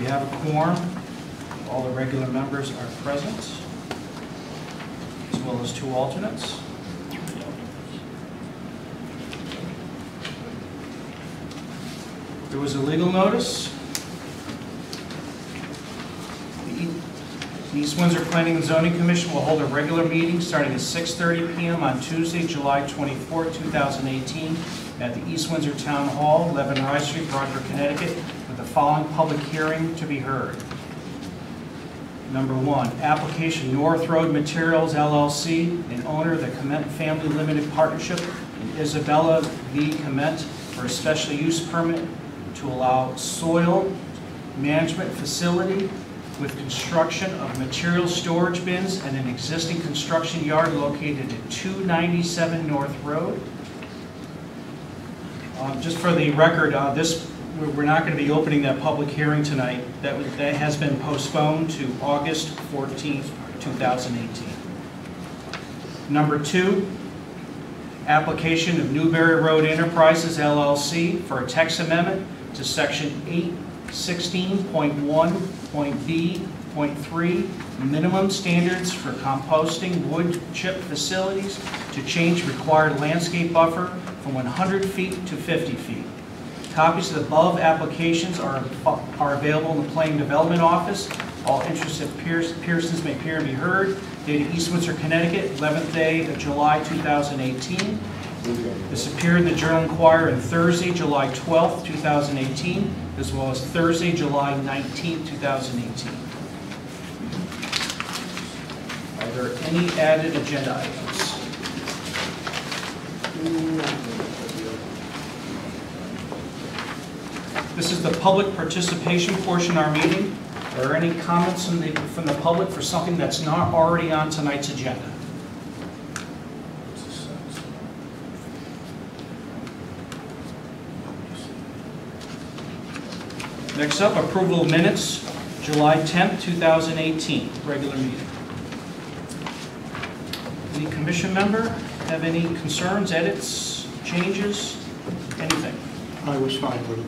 We have a quorum. All the regular members are present, as well as 2 alternates. There was a legal notice. The East Windsor Planning and Zoning Commission will hold a regular meeting starting at 6:30 p.m. on Tuesday, July 24, 2018, at the East Windsor Town Hall, 11 Rice Street, Broadford, Connecticut, with the following public hearing to be heard. Number 1, application North Road Materials LLC, an owner of the Comment Family Limited Partnership, and Isabella V. Comment, for a special use permit to allow soil management facility with construction of material storage bins and an existing construction yard located at 297 North Road. Just for the record, we're not going to be opening that public hearing tonight. That has been postponed to August 14th, 2018. Number 2, application of Newberry Road Enterprises LLC for a text amendment to section 816.1.B.3, minimum standards for composting wood chip facilities, to change required landscape buffer from 100 feet to 50 feet. Copies of the above applications are available in the Planning Development Office. All interested Pearsons may appear and be heard. Dated East Windsor, Connecticut, 11th day of July 2018. This appeared in the Journal Enquirer on Thursday, July 12th, 2018, as well as Thursday, July 19th, 2018. Are there any added agenda items? This is the public participation portion of our meeting. Are there any comments from the public for something that's not already on tonight's agenda? Next up, approval of minutes, July 10th, 2018, regular meeting. Any commission member have any concerns, edits, changes, anything? I was fine with it.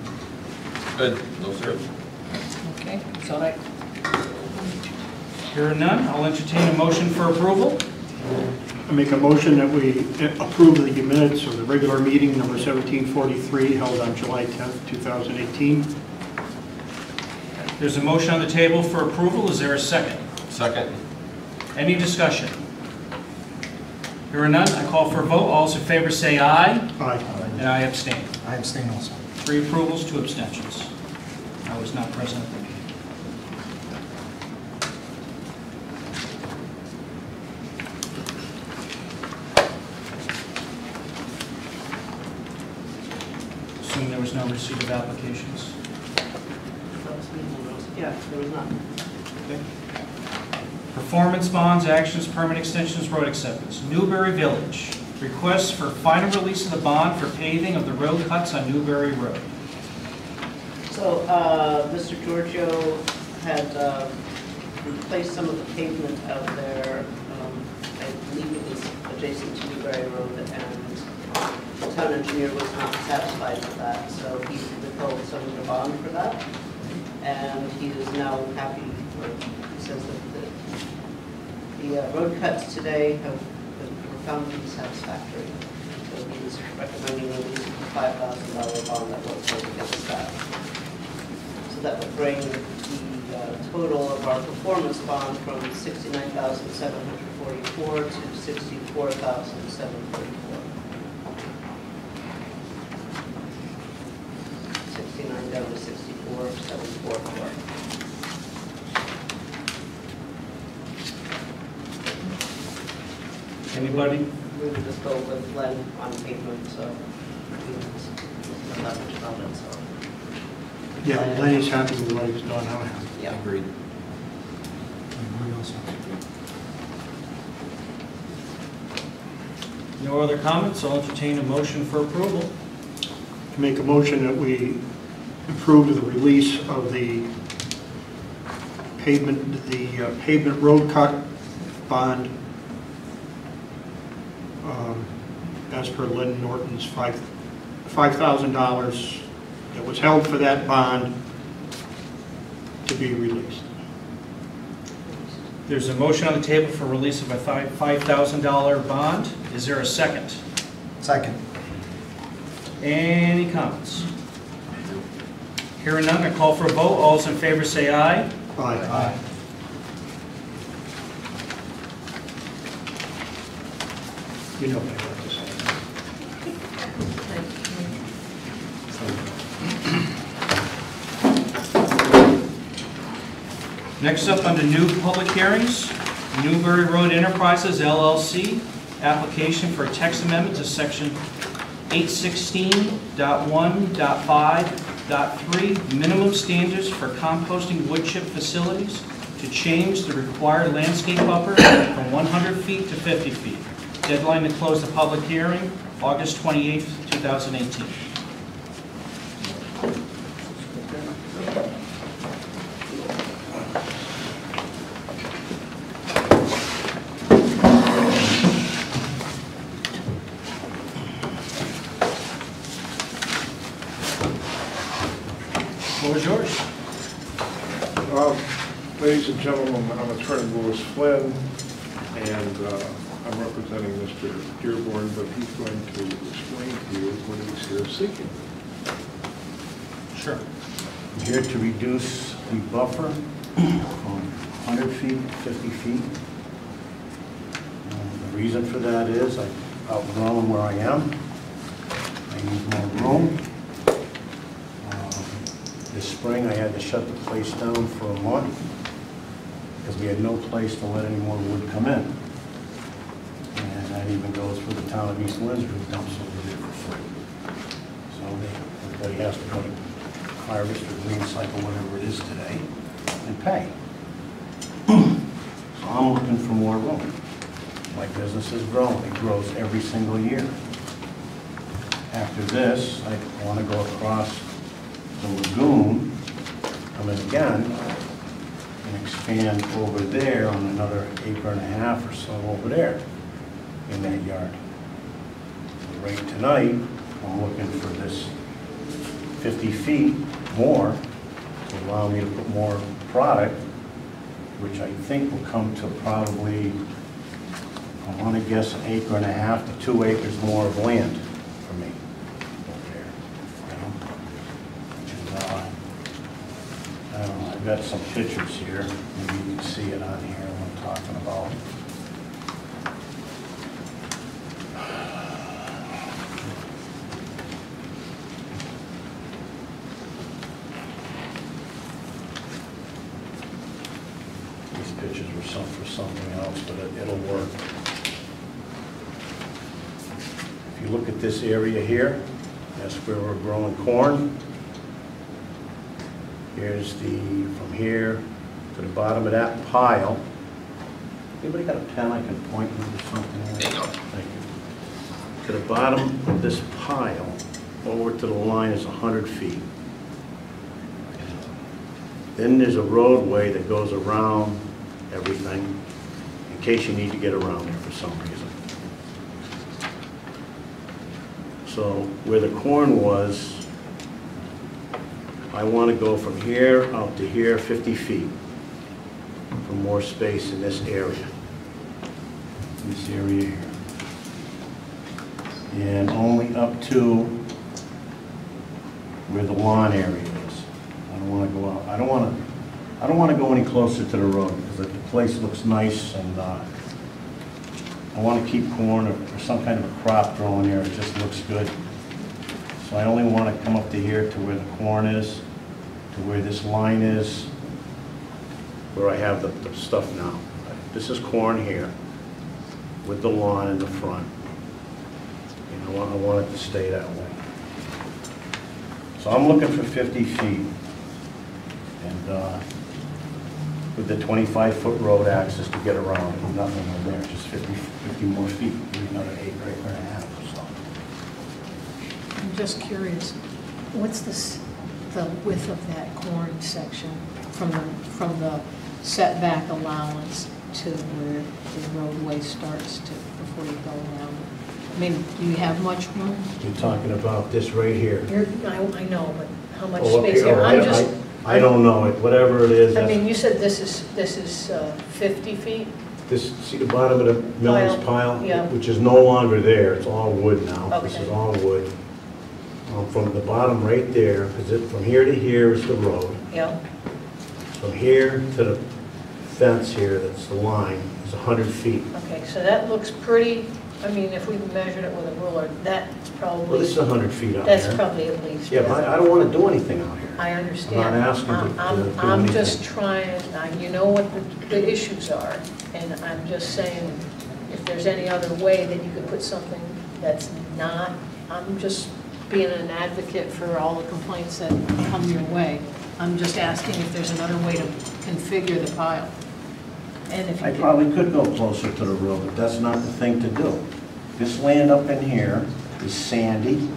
Good. No, sir. Okay, it's all right. Hearing none, I'll entertain a motion for approval. I make a motion that we approve the minutes of the regular meeting number 1743 held on July 10th, 2018. There's a motion on the table for approval. Is there a second? Second. Any discussion? Hearing none, I call for a vote. All those in favor say aye. Aye. And I abstain. I abstain also. 3 approvals, 2 abstentions. I was not present at the meeting. Assume there was no receipt of applications. Yeah, there was none. Okay. Performance bonds, actions, permit extensions, road acceptance. Newberry Village. Request for final release of the bond for paving of the road cuts on Newberry Road. So, Mr. Giorgio had replaced some of the pavement out there. I believe it was adjacent to Newberry Road, and the town engineer was not satisfied with that, so he withheld some of the bond for that. And he is now happy, or he says that the road cuts today were found to be satisfactory. So he is recommending a release of the $5,000 bond that was held against that. So that would bring the total of our performance bond from $69,744 to $64,744. 69 down to 64,744. Anybody? We would just go with Len on pavement, so we don't know that much about it, so. Yeah, Lenny's happy with what he's done. I'm happy. Yeah. Agreed. No other comments? I'll entertain a motion for approval. To make a motion that we approve the release of the pavement road cut bond as per Lynn Norton's $5,000 that was held for that bond to to be released. There's a motion on the table for release of a $5,000 bond. Is there a second? Second. Any comments? Hearing none, I call for a vote. All those in favor say aye. Aye. You know what I have to say. Next up, under new public hearings, Newbury Road Enterprises LLC, application for a text amendment to section 816.1.5.3, minimum standards for composting wood chip facilities to change the required landscape buffer from 100 feet to 50 feet. Deadline to close the public hearing, August 28th, 2018. What was yours? Ladies and gentlemen, I'm Attorney Louis Flynn, and I'm representing Mr. Dearborn, but he's going to explain to you what he's here seeking. Sure. I'm here to reduce the buffer from 100 feet to 50 feet. The reason for that is I've outgrown where I am. I need more room. This spring I had to shut the place down for a month because we had no place to let any more wood come in. And that even goes for the town of East Windsor, who dumps over there for free. So everybody has to go to harvest or green cycle, whatever it is today, and pay. So I'm looking for more room. My business is growing. It grows every single year. After this, I want to go across the lagoon, come in again, and expand over there on another 1.5 acres or so over there in that yard. Right tonight, I'm looking for this 50 feet more to allow me to put more product, which I think will come to probably, I want to guess, 1.5 acres to 2 acres more of land for me over there. You know? And, I don't know, I've got some pictures here. Maybe you can see it on here what I'm talking about. Pictures were for something else, but it'll work. If you look at this area here, that's where we're growing corn. Here's from here to the bottom of that pile. Anybody got a pen I can point with or something? There you go. Thank you. To the bottom of this pile, over to the line is 100 feet. Then there's a roadway that goes around everything, in case you need to get around there for some reason. So where the corn was, I want to go from here out to here 50 feet for more space in this area. This area here. And only up to where the lawn area is. I don't want to go out. I don't want to go any closer to the road because the place looks nice, and I want to keep corn or some kind of a crop growing there. It just looks good. So I only want to come up to here to where the corn is, to where this line is, where I have the stuff now. This is corn here with the lawn in the front. You know, I want it to stay that way. So I'm looking for 50 feet. And with the 25-foot road access to get around, there's nothing over there, just 50 more feet, maybe another 1.5 acres or so. I'm just curious, what's the width of that corn section from the setback allowance to where the roadway starts to before you go around? I mean, do you have much room? You're talking about this right here. I know, but how much Oh, up space here. here? Oh, I don't know, whatever it is. I mean, you said this is 50 feet? This, see the bottom of the millings pile? Yeah. Which is no longer there, it's all wood now. This Okay. is all wood. From the bottom right there, from here to here is the road. Yeah, From here to the fence here, that's the line, is 100 feet. okay, so that looks pretty, I mean, if we measured it with a ruler, that's Well, probably, this is 100 feet out here. that's probably at least. Yeah, but I don't want to do anything out here. I understand. I'm not asking to do I'm just anything. trying, you know what the issues are, and I'm just saying, if there's any other way that you could put something that's not, I'm just being an advocate for all the complaints that come your way. I'm just asking if there's another way to configure the pile. And if you I could, probably could go closer to the road, but that's not the thing to do. This land up in here is sandy.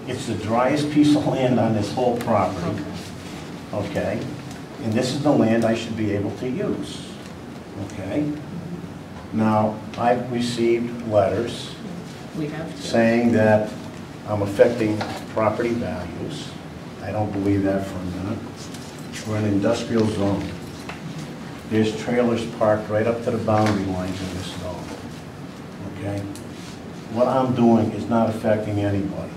It's the driest piece of land on this whole property, okay? And this is the land I should be able to use, okay? Now, I've received letters we have to. saying that I'm affecting property values. I don't believe that for a minute. We're in an industrial zone. There's trailers parked right up to the boundary lines in this zone, okay? What I'm doing is not affecting anybody.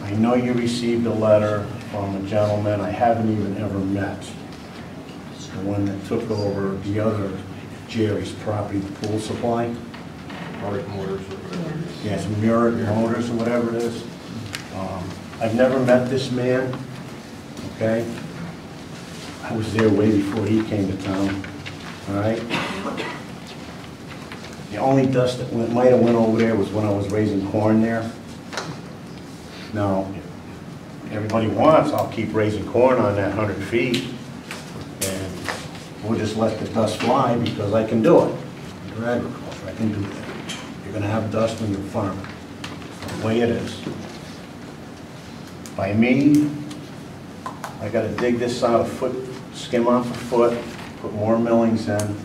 I know you received a letter from a gentleman I haven't even ever met. The one that took over the other Jerry's property, the pool supply. Art Motors or whatever it is. Yes, Murid Motors or whatever it is. I've never met this man, okay? I was there way before he came to town, all right? The only dust that might have went over there was when I was raising corn there. Now, if everybody wants, I'll keep raising corn on that 100 feet, and we'll just let the dust fly because I can do it. Under agriculture, I can do that. You're gonna have dust when you're farming. It's the way it is. By me, I gotta dig this out a foot, skim off a foot, put more millings in.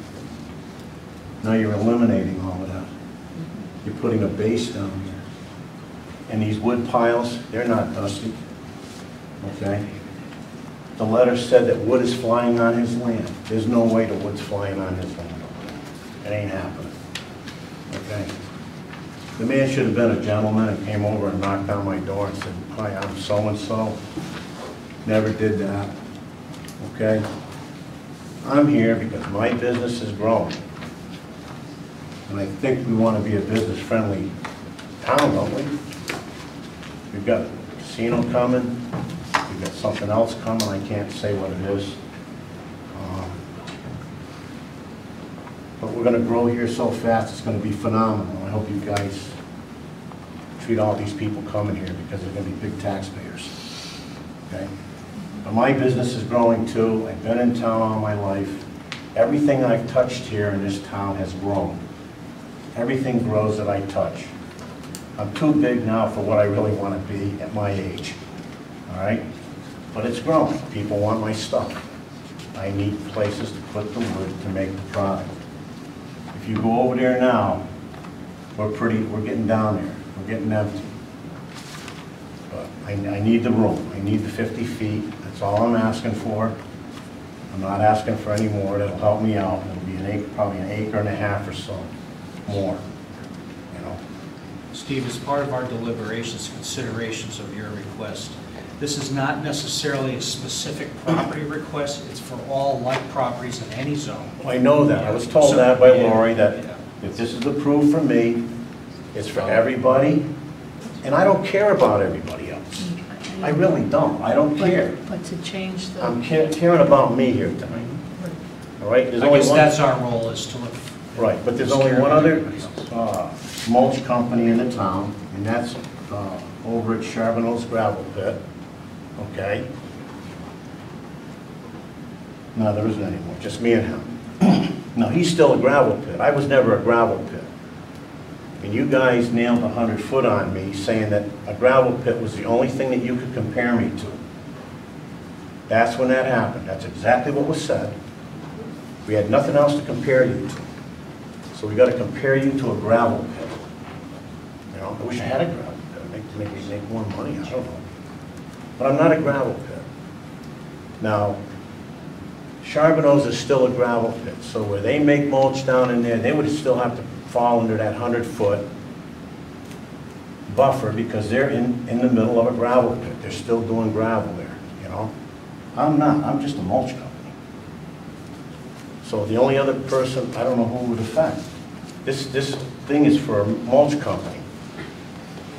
Now you're eliminating all of that. You're putting a base down here. And these wood piles, they're not dusty, okay? The letter said that wood is flying on his land. There's no way the wood's flying on his land. It ain't happening, okay? The man should have been a gentleman and came over and knocked on my door and said, hi, I'm so-and-so. Never did that, okay? I'm here because my business is growing. And I think we want to be a business-friendly town, don't we? We've got a casino coming, we've got something else coming, I can't say what it is. But we're gonna grow here so fast, it's gonna be phenomenal. I hope you guys treat all these people coming here because they're gonna be big taxpayers, okay? But my business is growing too. I've been in town all my life. Everything I've touched here in this town has grown. Everything grows that I touch. I'm too big now for what I really want to be at my age, all right? But it's growing. People want my stuff. I need places to put the wood to make the product. If you go over there now, we're getting down there. We're getting empty. But I need the room. I need the 50 feet. That's all I'm asking for. I'm not asking for any more. That'll help me out. It'll be an acre, probably an acre and a half or so more, you know. Steve, as part of our deliberations, considerations of your request, this is not necessarily a specific property request. It's for all like properties in any zone. I know that. I was told that by Lori, that if this is approved for me, it's for everybody, and I don't care about everybody else. I really don't. I don't care. But to change the. I'm caring about me here tonight. All right? There's I only guess one. that's our role, is to look. Right, but there's only one other mulch company in the town, and that's over at Charbonneau's gravel pit. Okay? No, there isn't anymore, just me and him. No, he's still a gravel pit. I was never a gravel pit. And you guys nailed 100 foot on me saying that a gravel pit was the only thing that you could compare me to. That's when that happened. That's exactly what was said. We had nothing else to compare you to. So we got to compare you to a gravel pit. You know, I wish I had a gravel pit. Make me make more money, I don't know. But I'm not a gravel pit. Now, Charbonneau's is still a gravel pit, so where they make mulch down in there, they would still have to fall under that 100-foot buffer because they're in the middle of a gravel pit. They're still doing gravel there, you know? I'm not, I'm just a mulch company. So the only other person, I don't know who it would affect. This thing is for a mulch company.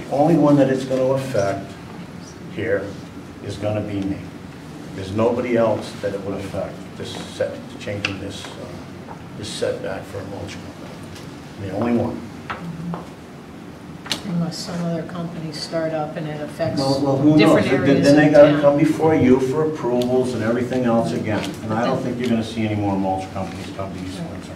The only one that it's going to affect here is going to be me. There's nobody else that it would affect, changing this setback for a mulch company. The only one. Unless some other companies start up and it affects Well, who knows? different areas Then they of gotta town. come before you for approvals and everything else again. And I don't think you're gonna see any more mulch companies come to East Windsor.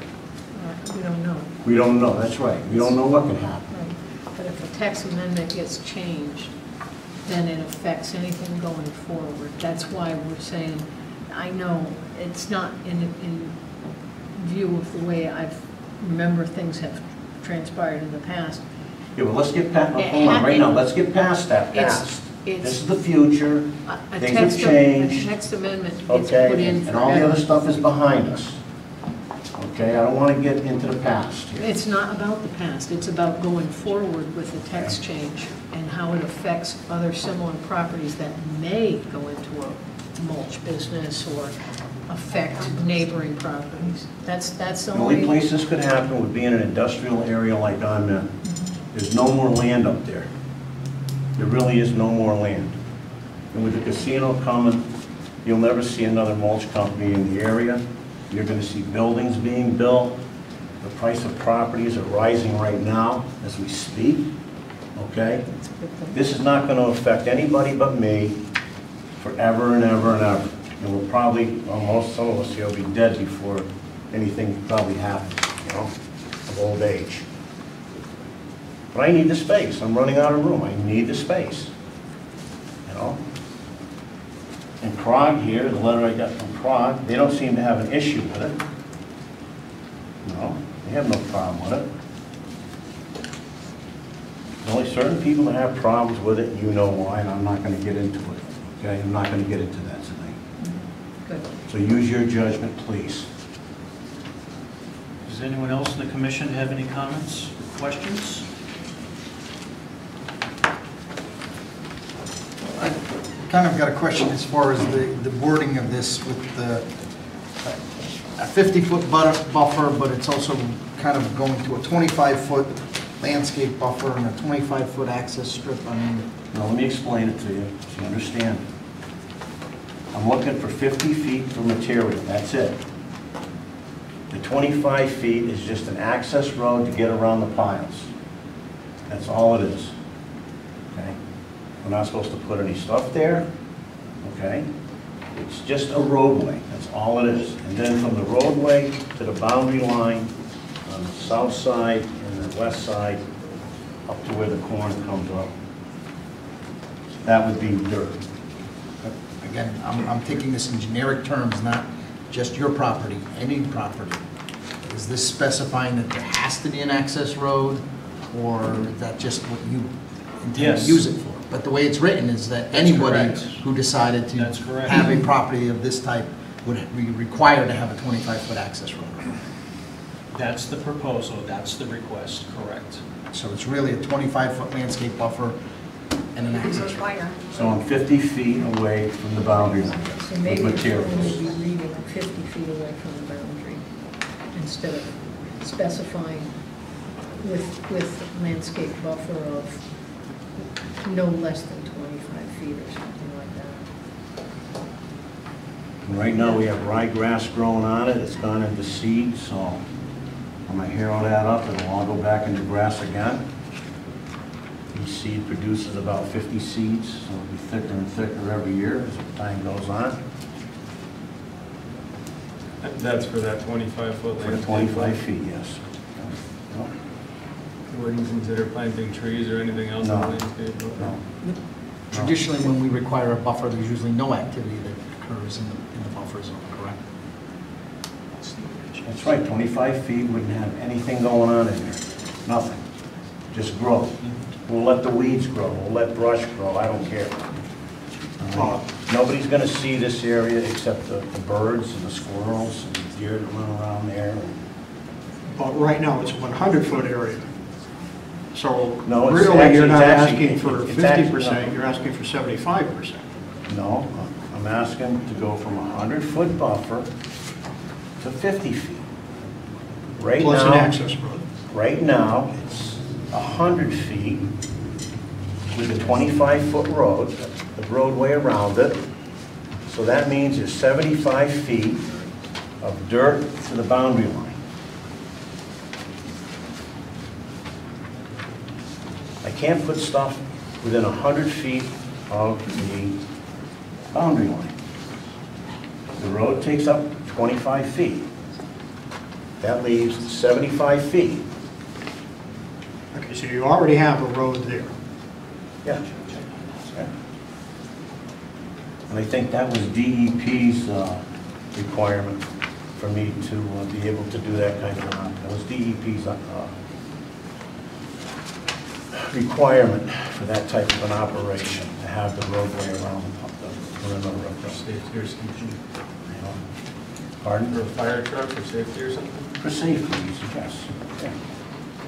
We don't know. We don't know, that's right. We don't know what can happen. Right. But if the text amendment gets changed, then it affects anything going forward. That's why we're saying, I know it's not in view of the way remember things have transpired in the past. Yeah, well, let's get past, hold on, right now, let's get past that past. This is the future, things have changed. A text amendment gets put Okay, in and all the other forever. stuff is behind us. Okay, I don't want to get into the past here. It's not about the past, it's about going forward with the text change and how it affects other similar properties that may go into a mulch business or affect neighboring properties. That's the The only only. place this could happen would be in an industrial area like I'm in. There's no more land up there. There really is no more land. And with the casino coming, you'll never see another mulch company in the area. You're gonna see buildings being built. The price of properties are rising right now as we speak, okay? This is not gonna affect anybody but me forever and ever and ever. And we'll probably, well, some of us here will be dead before anything probably happens, you know, of old age. But I need the space. I'm running out of room. I need the space, you know? And Prague here, the letter I got from Prague, they don't seem to have an issue with it. No, they have no problem with it. There's only certain people that have problems with it, and you know why, and I'm not going to get into it, okay? I'm not going to get into that tonight. Good. So use your judgment, please. Does anyone else in the commission have any comments or questions? I kind of got a question as far as the wording of this with a 50-foot buffer, but it's also kind of going to a 25-foot landscape buffer and a 25-foot access strip. I mean, Now, let me explain it to you, so you understand. I'm looking for 50 feet for material, that's it. The 25 feet is just an access road to get around the piles. That's all it is, okay? We're not supposed to put any stuff there, okay? It's just a roadway, that's all it is. And then from the roadway to the boundary line on the south side and the west side, up to where the corn comes up, that would be dirt. again, I'm taking this in generic terms, not just your property, any property. Is this specifying that there has to be an access road, or is that just what you intend Yes. to use it for? But the way it's written is that That's anybody correct. who decided to That's correct. have a property of this type would be required to have a 25-foot access road. That's the proposal, that's the request, correct. So it's really a 25-foot landscape buffer and an access road. So I'm 50 feet away from the boundary line So with maybe it's going to materials. be reading 50 feet away from the boundary instead of specifying with landscape buffer of no less than 25 feet or something like that. And right now, we have ryegrass growing on it, it's gone into seed, so I'm gonna harrow that up, it'll all go back into grass again. Each seed produces about 50 seeds, so it'll be thicker and thicker every year as time goes on, That's for that 25-foot for landscape. 25 feet, yes. No, Wouldn't consider planting trees or anything else in No. the landscape? no. Traditionally, when we require a buffer, there's usually no activity that occurs in the buffer zone, correct? That's right, 25 feet wouldn't have anything going on in there, nothing, just grow. We'll let the weeds grow, we'll let brush grow, I don't care. Nobody's gonna see this area except the birds and the squirrels and the deer that run around there. But right now, it's a 100-foot area. So No, it's really, actually- you're not it's actually- asking for it's actually- 50%, no. you're asking for 75%. No, I'm asking to go from a 100-foot buffer to 50 feet. Right Plus an now, access road. right now, it's 100 feet with a 25-foot road, the roadway around it. So that means there's 75 feet of dirt to the boundary line. I can't put stuff within 100 feet of the boundary line. The road takes up 25 feet. That leaves 75 feet. Okay, so you already have a road there. Yeah. And I think that was DEP's requirement for me to be able to do that kind of, that was DEP's requirement for that type of an operation, to have the roadway around the perimeter of the, Safety or something? you know. Pardon? For a fire truck or safety or something? For safety reasons, yes. Yeah.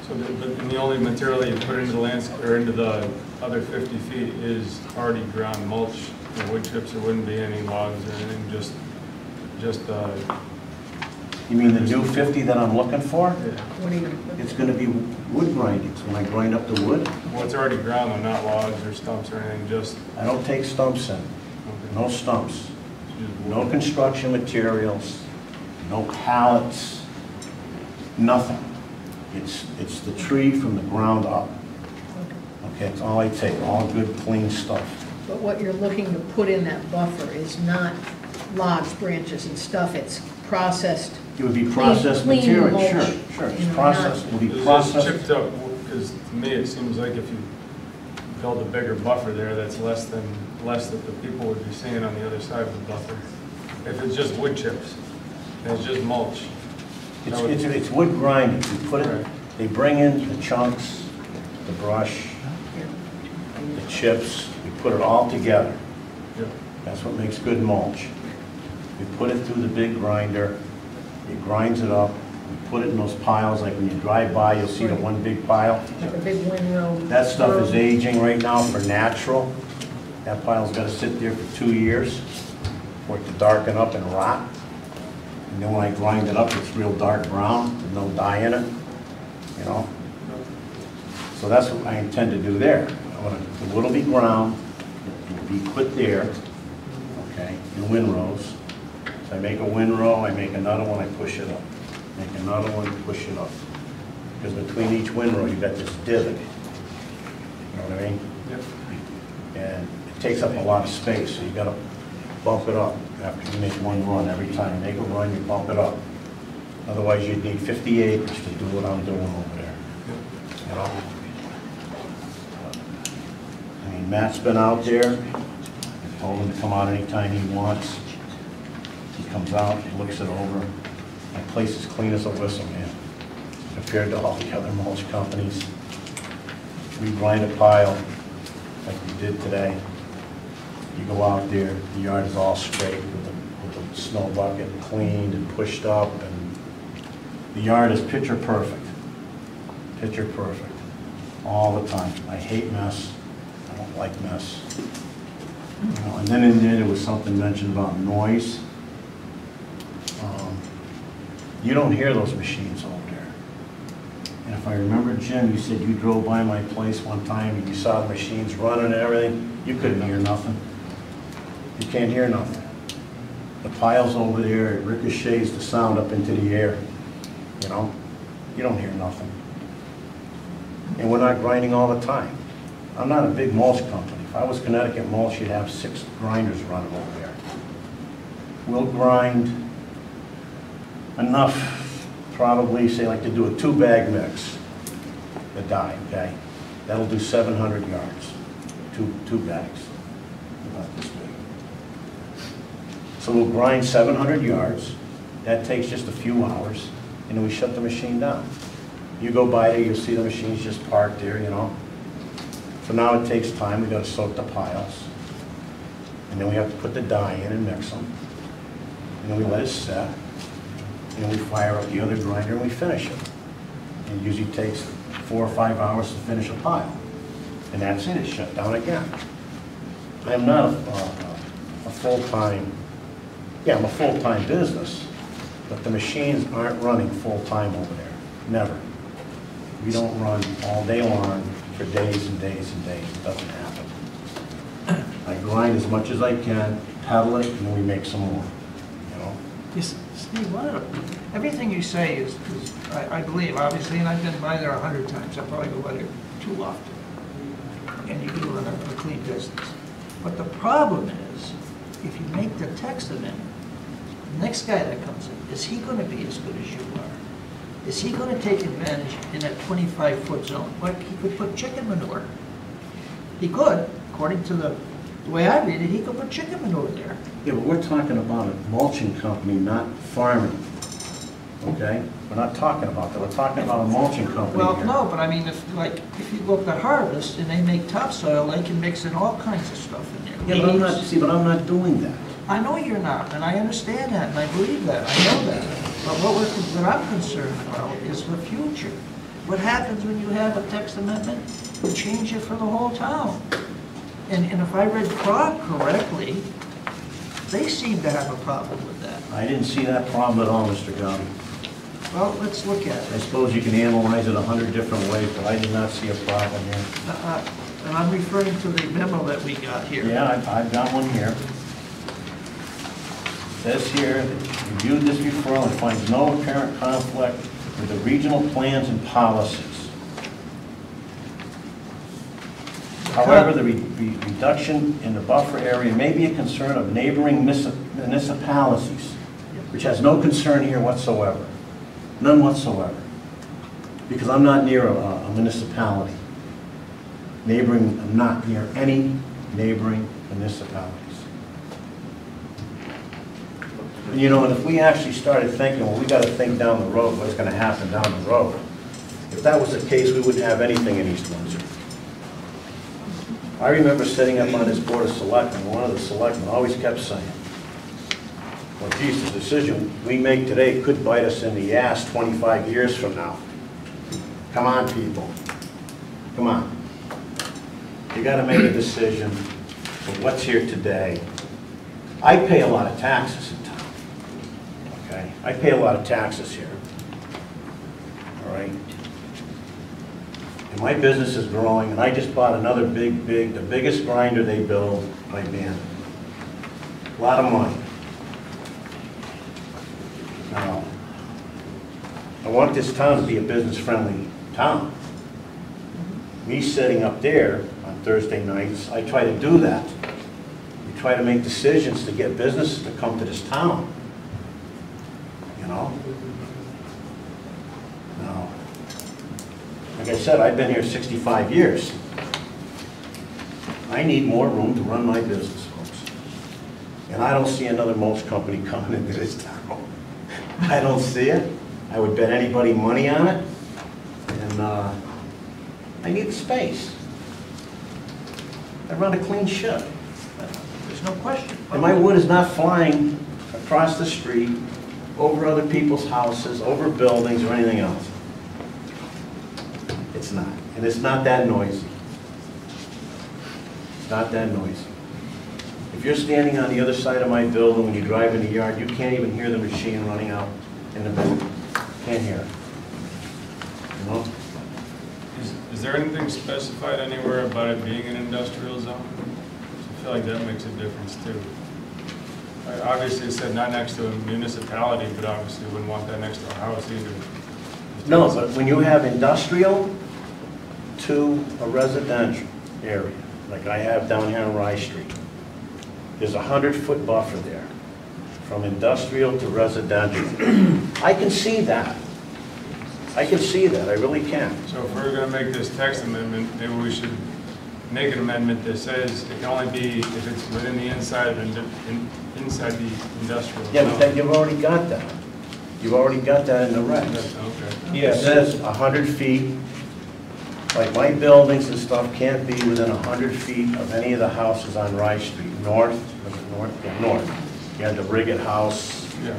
So the only material you put into the landscape, or into the other 50 feet is already ground mulch, and wood chips, there wouldn't be any logs or anything, just, You mean the new 50 that I'm looking for? yeah. What are you gonna put? It's gonna be wood grindings. When I grind up the wood, Well, it's already ground, though, not logs or stumps or anything, just, I don't take stumps in, no stumps, no construction materials, no pallets, nothing. It's the tree from the ground up. Okay, it's all I take, all good, clean stuff. But what you're looking to put in that buffer is not logs, branches and stuff, it's processed. It would be processed clean material, mulch, sure, sure. you It's know, processed, it would be it's just processed. chipped up, because to me, it seems like if you build a bigger buffer there, that's less that the people would be seeing on the other side of the buffer. If it's just wood chips, and it's just mulch. that would- It's wood grinding. You put it, Right. they bring in the chunks, the brush, the chips, we put it all together. Yeah. That's what makes good mulch. We put it through the big grinder, it grinds it up, we put it in those piles, like when you drive by, you'll see the one big pile. Like a big windrow. That stuff is aging right now for natural. That pile's gotta sit there for 2 years for it to darken up and rot. And then when I grind it up, it's real dark brown, with no dye in it, you know? So that's what I intend to do there. The wood will be ground, it will be put there, okay, in windrows. So I make a windrow, I make another one, I push it up. Make another one, push it up. Because between each windrow, you've got this divot. You know what I mean? Yep. And it takes up a lot of space, so you gotta bump it up after you make one run. Every time you make a run, you bump it up. Otherwise, you'd need 50 acres to do what I'm doing over there. You know? I mean, Matt's been out there. I told him to come out anytime he wants. He comes out, he looks it over. My place is clean as a whistle, man, compared to all the other mulch companies. We grind a pile like we did today. You go out there, the yard is all straight with the snow bucket cleaned and pushed up, and the yard is picture perfect. Picture perfect, all the time. I hate mess, I don't like mess. You know, and then in there was something mentioned about noise. You don't hear those machines over there. And if I remember, Jim, you said you drove by my place one time and you saw the machines running and everything, you couldn't hear nothing. You can't hear nothing. The piles over there, it ricochets the sound up into the air, you know? You don't hear nothing. And we're not grinding all the time. I'm not a big mulch company. If I was Connecticut Mulch, you'd have 6 grinders running over there. We'll grind enough, probably, say like to do a 2-bag mix, the dye, okay? That'll do 700 yards, two bags, about this big. So we'll grind 700 yards, that takes just a few hours, and then we shut the machine down. You go by there, you'll see the machine's just parked there, you know? So now it takes time, we gotta soak the piles. and then we have to put the dye in and mix them, and then we let it set, and then we fire up the other grinder and we finish it. And it usually takes 4 or 5 hours to finish a pile, and that's it, it's shut down again. I am not a full-time, yeah, I'm a full-time business, but the machines aren't running full-time over there, never. We don't run all day long for days and days and days, it doesn't happen. I grind as much as I can, pedal it, and then we make some more, you know? Yes, Steve, everything you say is I believe, obviously, and I've been by there 100 times. I probably go by there too often. And you do run a clean business. But the problem is, if you make the text amendment, the next guy that comes in, is he going to be as good as you are? Is he going to take advantage in that 25-foot zone? Like, he could put chicken manure. He could, according to the way I read it, he could put chicken manure there. Yeah, but we're talking about a mulching company, not farming, okay? We're not talking about that, we're talking about a mulching company Well, here. no, but I mean, if you look at Harvest and they make topsoil, they can mix in all kinds of stuff in there. Yeah, but I'm not, Leaves. see, but I'm not doing that. I know you're not, and I understand that, and I believe that, I know that. But what I'm concerned about is the future. What happens when you have a text amendment? You change it for the whole town. And if I read CROG correctly, they seem to have a problem with that. I didn't see that problem at all, Mr. Gowdy. Well, let's look at I it. suppose you can analyze it 100 different ways, but I did not see a problem here. And I'm referring to the memo that we got here. Yeah, I've got one here. It says here, that reviewed this referral and finds no apparent conflict with the regional plans and policies. However, the reduction in the buffer area may be a concern of neighboring municipalities, which has no concern here whatsoever. None whatsoever. Because I'm not near a municipality. I'm not near any neighboring municipalities. And you know, and if we actually started thinking, well, we got to think down the road, what's going to happen down the road. If that was the case, we wouldn't have anything in East Windsor. I remember sitting up on this board of selectmen, and one of the selectmen always kept saying, well, geez, the decision we make today could bite us in the ass 25 years from now. Come on, people. Come on. You got to make a decision for what's here today. I pay a lot of taxes in town. Okay? I pay a lot of taxes here. All right? And my business is growing, and I just bought another the biggest grinder they build by Bandon. A lot of money. Now, I want this town to be a business-friendly town. Me sitting up there on Thursday nights, I try to do that. We try to make decisions to get businesses to come to this town. You know? Now, like I said, I've been here 65 years. I need more room to run my business, folks. And I don't see another mulch company coming into this town. I don't see it. I would bet anybody money on it. And I need the space. I run a clean ship. There's no question. And my wood is not flying across the street, over other people's houses, over buildings or anything else. It's not. And it's not that noisy. It's not that noisy. If you're standing on the other side of my building when you drive in the yard, you can't even hear the machine running out in the building. Can't hear it. You know? Is there anything specified anywhere about it being an industrial zone? I feel like that makes a difference too. Obviously, it said not next to a municipality, but obviously wouldn't want that next to a house either. No, but when you have industrial to a residential area, like I have down here on Rye Street, there's a 100-foot buffer there, from industrial to residential. I can see that. I can see that, I really can. So if we're going to make this text amendment, maybe we should make an amendment that says it can only be if it's within the inside of inside the industrial zone. Yeah, but that, you've already got that. You've already got that in the regs. Okay. It says 100 feet Like my buildings and stuff can't be within 100 feet of any of the houses on Rice Street, north, was it north? Yeah, north. You had the Riggett House, Yeah,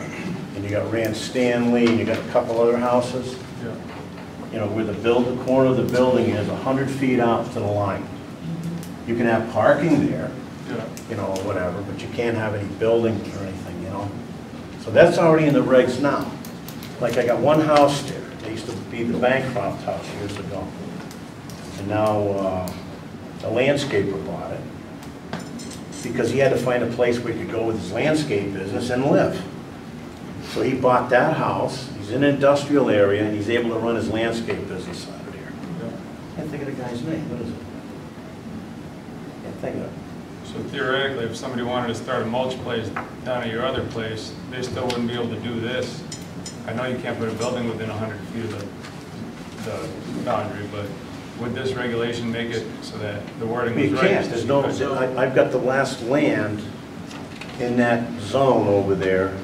and you got Rand Stanley, and you got a couple other houses. yeah. You know, where the corner of the building is 100 feet out to the line. You can have parking there, Yeah. you know, or whatever, but you can't have any buildings or anything, you know? So that's already in the regs now. Like I got one house there, it used to be the Bancroft house years ago. And now the landscaper bought it because he had to find a place where he could go with his landscape business and live. So he bought that house, he's in an industrial area, and he's able to run his landscape business out of there. Can't think of the guy's name, what is it? Can't think of it. So theoretically, if somebody wanted to start a mulch place down at your other place, they still wouldn't be able to do this. I know you can't put a building within 100 feet of the boundary, but would this regulation make it so that the wording was You right? can't, there's no, I've got the last land in that zone over there.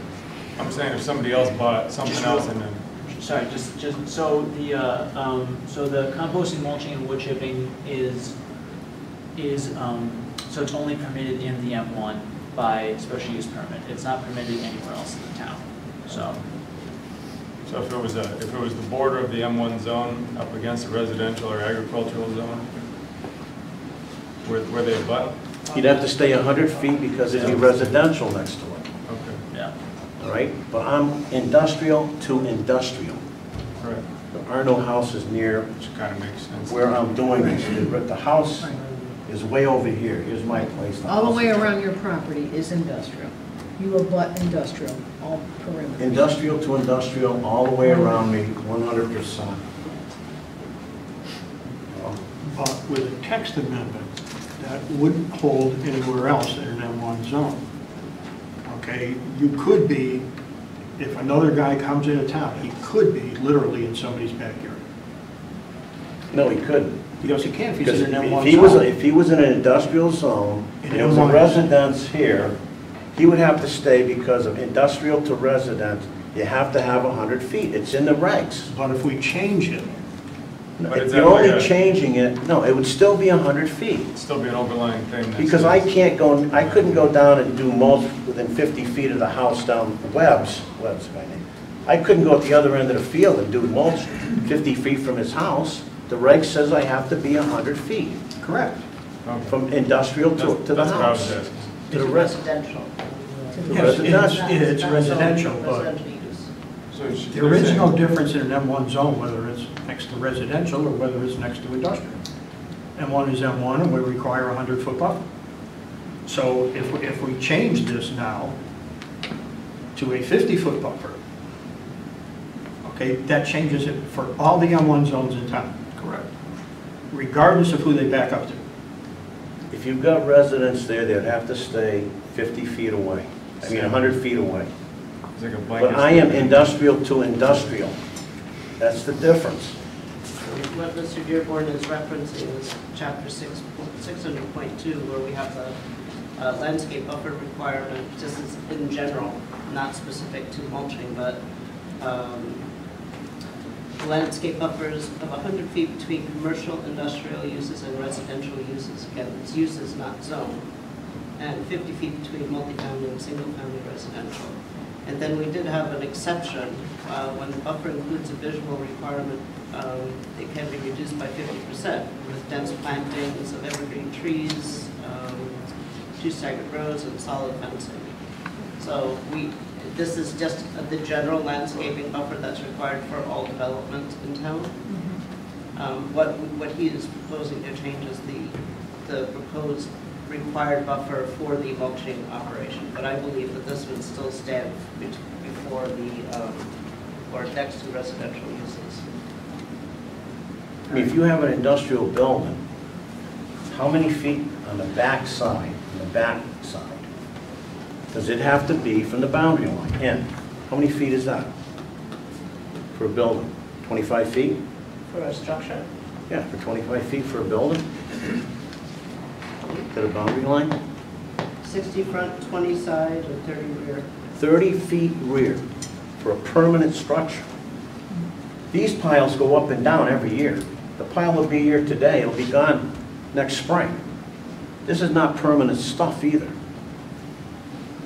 I'm saying if somebody else bought something else and then, Sorry, just so the composting, mulching, and wood chipping is so it's only permitted in the M1 by special use permit. It's not permitted anywhere else in the town. So if it was the border of the M1 zone up against a residential or agricultural zone, where they abut? You'd have to stay 100 feet because it'd be residential next to it, Okay, yeah. all right? But I'm industrial to industrial. right, There are no houses near which kind of makes sense. where I'm doing this. The house is way over here. Here's my place. All the house way is- around your property is industrial. You abut industrial, all perimeter. Industrial to industrial, all the way around me, 100%. But with a text amendment, that wouldn't hold anywhere else in an M1 zone. Okay, you could be, if another guy comes into town, he could be literally in somebody's backyard. No, he couldn't. Because he can if he's Because in an M1 if he was in an industrial zone, and there was a M1. residence here, he would have to stay because of industrial to residence, you have to have 100 feet. It's in the regs. But if we change it, But is You're that like only a- changing it, no, it would still be 100 feet. It'd still be an overlying thing. that Because says- I couldn't go down and do mulch within 50 feet of the house down Webb's my name. I couldn't go at the other end of the field and do mulch 50 feet from his house. The reg says I have to be 100 feet correct. Okay. from industrial That's to the that's what I was house. asking. To the It's rest. residential. Yes, Residential. it's residential, but Residential use. So it's- there is no difference in an M1 zone, whether it's next to residential or whether it's next to industrial. M1 is M1, and we require a 100-foot buffer. So if we change this now to a 50-foot buffer, okay, that changes it for all the M1 zones in town. Correct. Regardless of who they back up to. If you've got residents there, they'd have to stay 50 feet away. 100 feet away. It's like a blanket. But I am industrial to industrial. That's the difference. What Mr. Dearborn is referencing is chapter 600.2, where we have the landscape buffer requirement, just as in general, not specific to mulching, but landscape buffers of 100 feet between commercial, industrial uses and residential uses. Again, it's uses, not zone. And 50 feet between multifamily and single-family residential. And then we did have an exception, when the buffer includes a visual requirement, it can be reduced by 50% with dense plantings of evergreen trees, 2 staggered rows, and solid fencing. So this is just the general landscaping buffer that's required for all development in town. What he is proposing to change is the proposed required buffer for the mulching operation, but I believe that this would still stand before or next to residential uses. I mean, if you have an industrial building, how many feet on the back side, does it have to be from the boundary line in? How many feet is that for a building? 25 feet? For a structure? Yeah, for 25 feet for a building? To the boundary line? 60 front, 20 side, and 30 rear. 30 feet rear for a permanent structure. These piles go up and down every year. The pile will be here today, it'll be gone next spring. This is not permanent stuff either.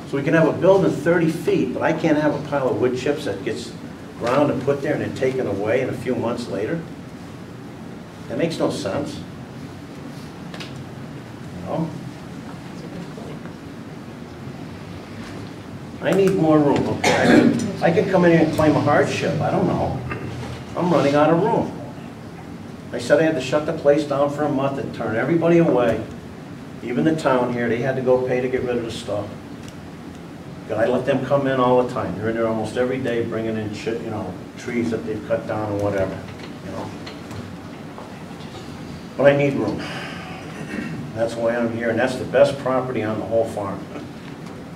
So we can have a building 30 feet, but I can't have a pile of wood chips that gets ground and put there and then taken away in a few months later. That makes no sense. You know? I need more room, okay? I can come in here and claim a hardship, I don't know. I'm running out of room. I said I had to shut the place down for a month and turn everybody away. Even the town here, they had to go pay to get rid of the stuff. And I let them come in all the time. They're in there almost every day bringing in shit, you know, trees that they've cut down or whatever, you know. But I need room. That's why I'm here, and that's the best property on the whole farm,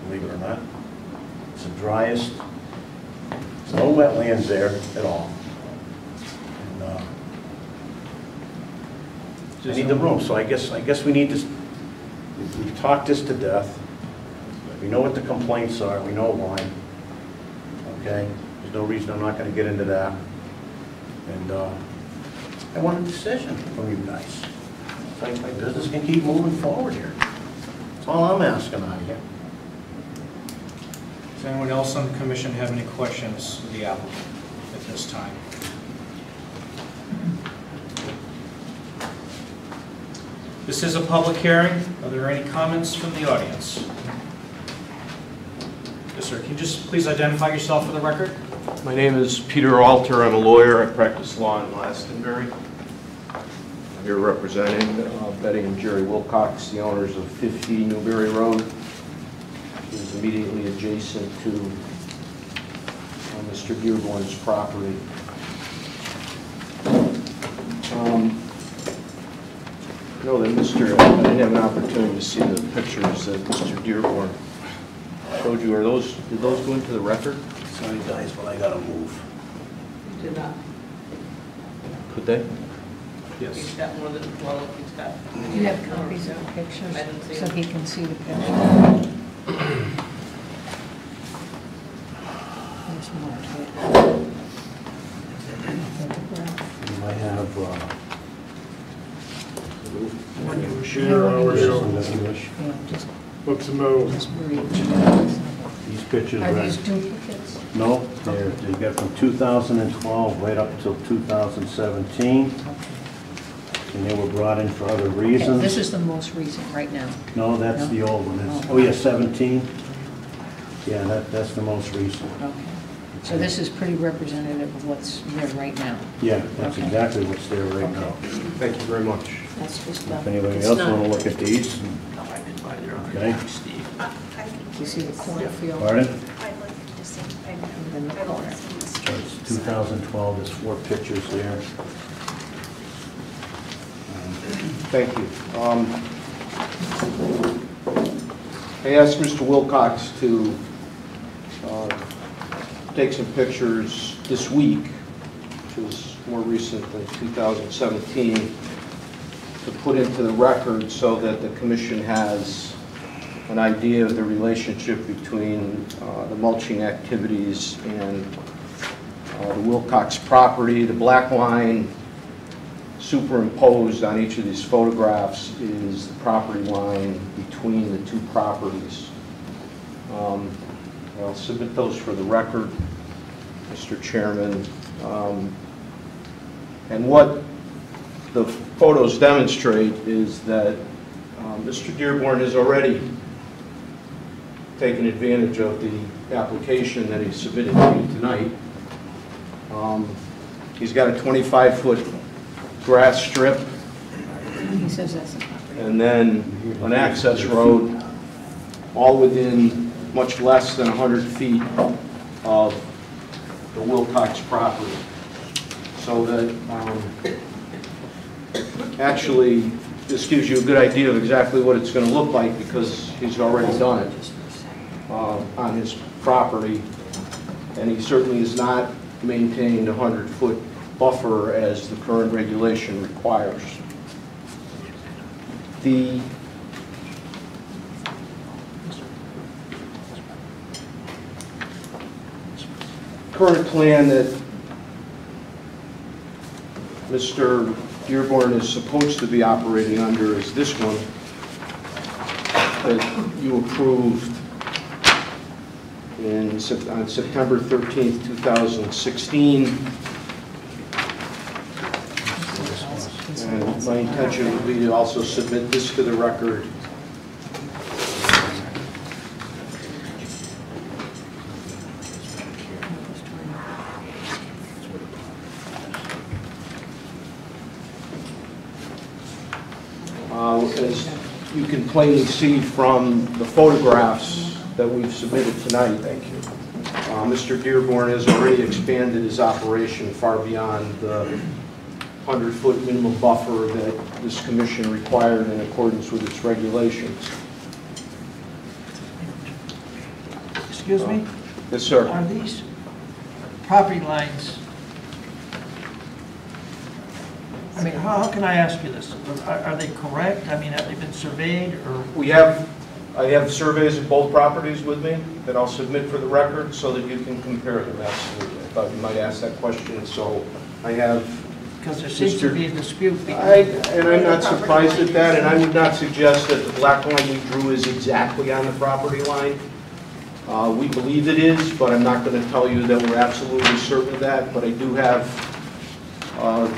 believe it or not. It's the driest. There's no wetlands there at all. And I need the room, so I guess we need to. We've talked this to death. We know what the complaints are. We know why. Okay? There's no reason I'm not going to get into that. And I want a decision from you guys. So my business can keep moving forward here. That's all I'm asking out of you. Does anyone else on the commission have any questions of the applicant at this time? This is a public hearing. Are there any comments from the audience? Yes, sir. Can you just please identify yourself for the record? My name is Peter Alter. I'm a lawyer. I practice law in Glastonbury. I'm here representing Betty and Jerry Wilcox, the owners of 50 Newberry Road, which is immediately adjacent to Mr. Dearborn's property. I know that I didn't have an opportunity to see the pictures that Mr. Dearborn showed you. Did those go into the record? Sorry guys, but I gotta move. Did not. Could they? He's got more than 12, he's got. Do you have copies of the pictures I didn't see so them. he can see the pictures? There's more to it. I have, When you were shooter, I was Yeah, just What's the move? read. these pictures Are are, these duplicates? no, they got from 2012 right up till 2017, and they were brought in for other Okay, reasons. this is the most recent right now. No, that's No? the old one. That's, Oh. oh yeah, 17. Yeah, that's the most recent. Okay. So this is pretty representative of what's there right now. Yeah, that's Okay. exactly what's there right now. Thank you very much. That's just If anybody else want to look at these, No, I didn't buy their okay? Steve. You see the cornfield? Pardon? I'd like to see, And then the corner. So it's 2012, there's 4 pictures there. Thank you. I asked Mr. Wilcox to take some pictures this week, which is more recent than 2017, to put into the record so that the commission has an idea of the relationship between the mulching activities and the Wilcox property. The black line superimposed on each of these photographs is the property line between the two properties. I'll submit those for the record, Mr. Chairman. And what the photos demonstrate is that Mr. Dearborn has already taken advantage of the application that he submitted to you tonight. He's got a 25-foot grass strip, He says that's the property. and then an access road, all within much less than 100 feet of the Wilcox property. So that actually, this gives you a good idea of exactly what it's going to look like, because he's already done it on his property, and he certainly has not maintained a 100-foot buffer as the current regulation requires. The current plan that Mr. Dearborn is supposed to be operating under is this one that you approved on September 13th, 2016. And my intention would be to also submit this to the record. As you can plainly see from the photographs that we've submitted tonight, thank you. Mr. Dearborn has already expanded his operation far beyond the 100-foot minimum buffer that this commission required in accordance with its regulations. Excuse me? Yes, sir. Are these property lines, I mean, how can I ask you this? Are they correct? I mean, have they been surveyed or? I have surveys of both properties with me that I'll submit for the record so that you can compare them, absolutely. I thought you might ask that question, so I have. Because there seems to be a dispute. And I'm not surprised at that, and I would not suggest that the black line we drew is exactly on the property line. We believe it is, but I'm not going to tell you that we're absolutely certain of that, but I do have a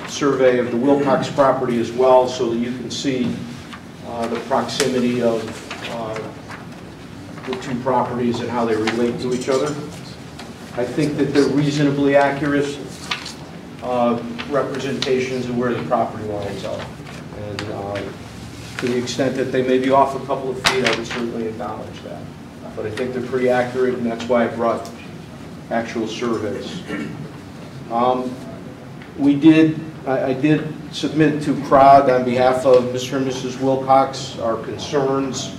survey of the Wilcox property as well, so that you can see the proximity of the two properties and how they relate to each other. I think that they're reasonably accurate representations of where the property lines are. And to the extent that they may be off a couple of feet, I would certainly acknowledge that. But I think they're pretty accurate, and that's why I brought actual surveys. I did submit to CROG on behalf of Mr. and Mrs. Wilcox our concerns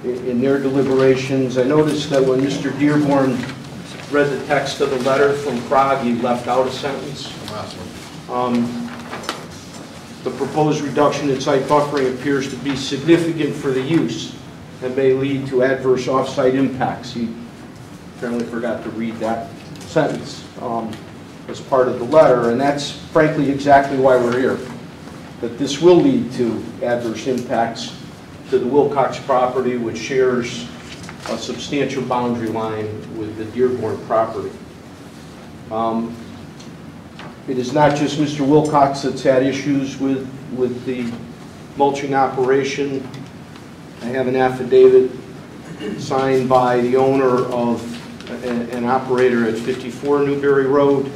in their deliberations. I noticed that when Mr. Dearborn read the text of the letter from CROG, he left out a sentence. The proposed reduction in site buffering appears to be significant for the use and may lead to adverse off-site impacts. He apparently forgot to read that sentence as part of the letter, and that's frankly exactly why we're here, that this will lead to adverse impacts to the Wilcox property, which shares a substantial boundary line with the Dearborn property. It is not just Mr. Wilcox that's had issues with the mulching operation. I have an affidavit signed by the owner of an operator at 54 Newberry Road.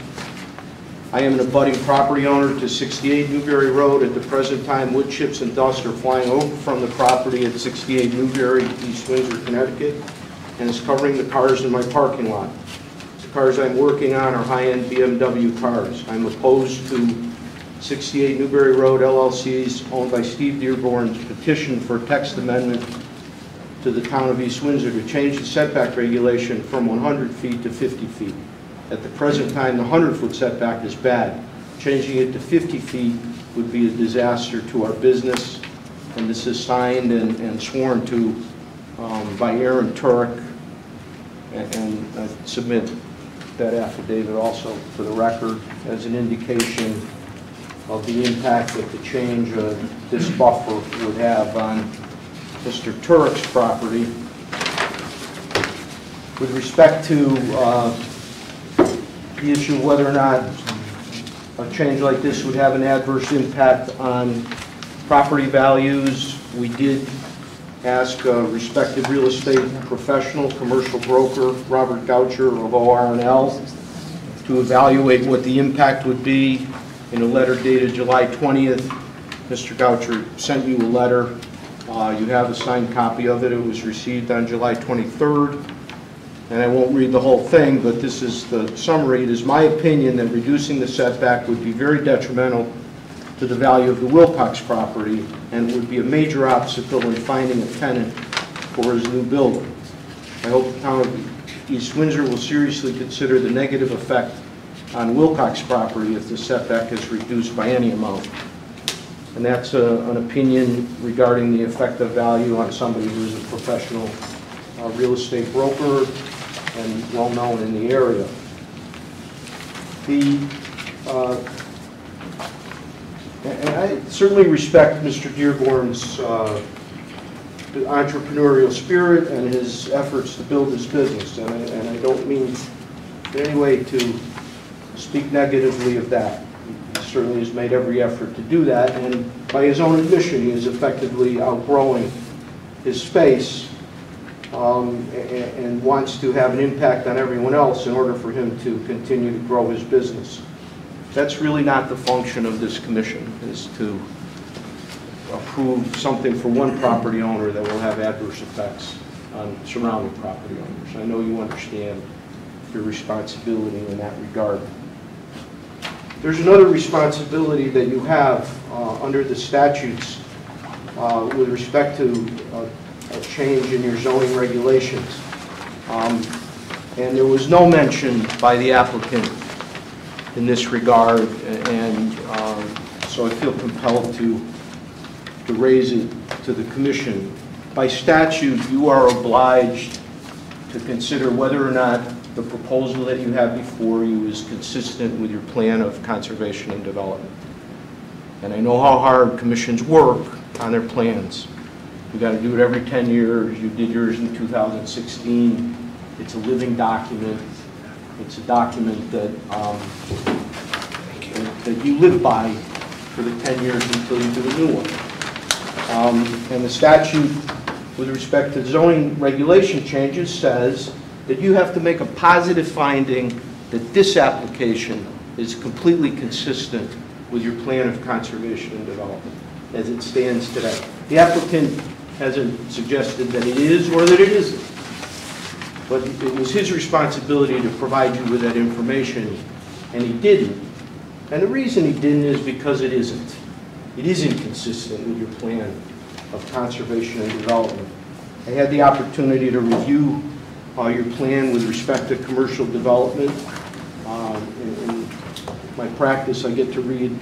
I am an abutting property owner to 68 Newberry Road. At the present time, wood chips and dust are flying over from the property at 68 Newberry, East Windsor, Connecticut, and is covering the cars in my parking lot. The cars I'm working on are high-end BMW cars. I'm opposed to 68 Newberry Road LLC's, owned by Steve Dearborn's, petition for text amendment to the town of East Windsor to change the setback regulation from 100 feet to 50 feet. At the present time, the 100-foot setback is bad. Changing it to 50 feet would be a disaster to our business, and this is signed and sworn to by Aaron Turek, and I submit that affidavit also for the record as an indication of the impact that the change of this buffer would have on Mr. Turek's property. With respect to the issue of whether or not a change like this would have an adverse impact on property values, we did ask a respected real estate professional, commercial broker, Robert Goucher of OR&L, to evaluate what the impact would be. In a letter dated July 20th, Mr. Goucher sent you a letter. You have a signed copy of it. It was received on July 23rd. And I won't read the whole thing, but this is the summary. It is my opinion that reducing the setback would be very detrimental to the value of the Wilcox property and would be a major obstacle in finding a tenant for his new building. I hope the town of East Windsor will seriously consider the negative effect on Wilcox property if the setback is reduced by any amount. And that's an opinion regarding the effective value on somebody who is a professional real estate broker and well known in the area. The And I certainly respect Mr. Dearborn's entrepreneurial spirit and his efforts to build his business, and I don't mean in any way to speak negatively of that. He certainly has made every effort to do that, and by his own admission, he is effectively outgrowing his space and wants to have an impact on everyone else in order for him to continue to grow his business. That's really not the function of this commission, is to approve something for one property owner that will have adverse effects on surrounding property owners. I know you understand your responsibility in that regard. There's another responsibility that you have under the statutes with respect to a change in your zoning regulations. And there was no mention by the applicant in this regard, and so I feel compelled to raise it to the commission. By statute, you are obliged to consider whether or not the proposal that you have before you is consistent with your plan of conservation and development. And I know how hard commissions work on their plans. You got to do it every 10 years. You did yours in 2016. It's a living document. It's a document that that you live by for the 10 years until you do the new one. And the statute with respect to zoning regulation changes says that you have to make a positive finding that this application is completely consistent with your plan of conservation and development as it stands today. The applicant hasn't suggested that it is or that it isn't, but it was his responsibility to provide you with that information, and he didn't. And the reason he didn't is because it isn't. It isn't consistent with your plan of conservation and development. I had the opportunity to review your plan with respect to commercial development. In my practice, I get to read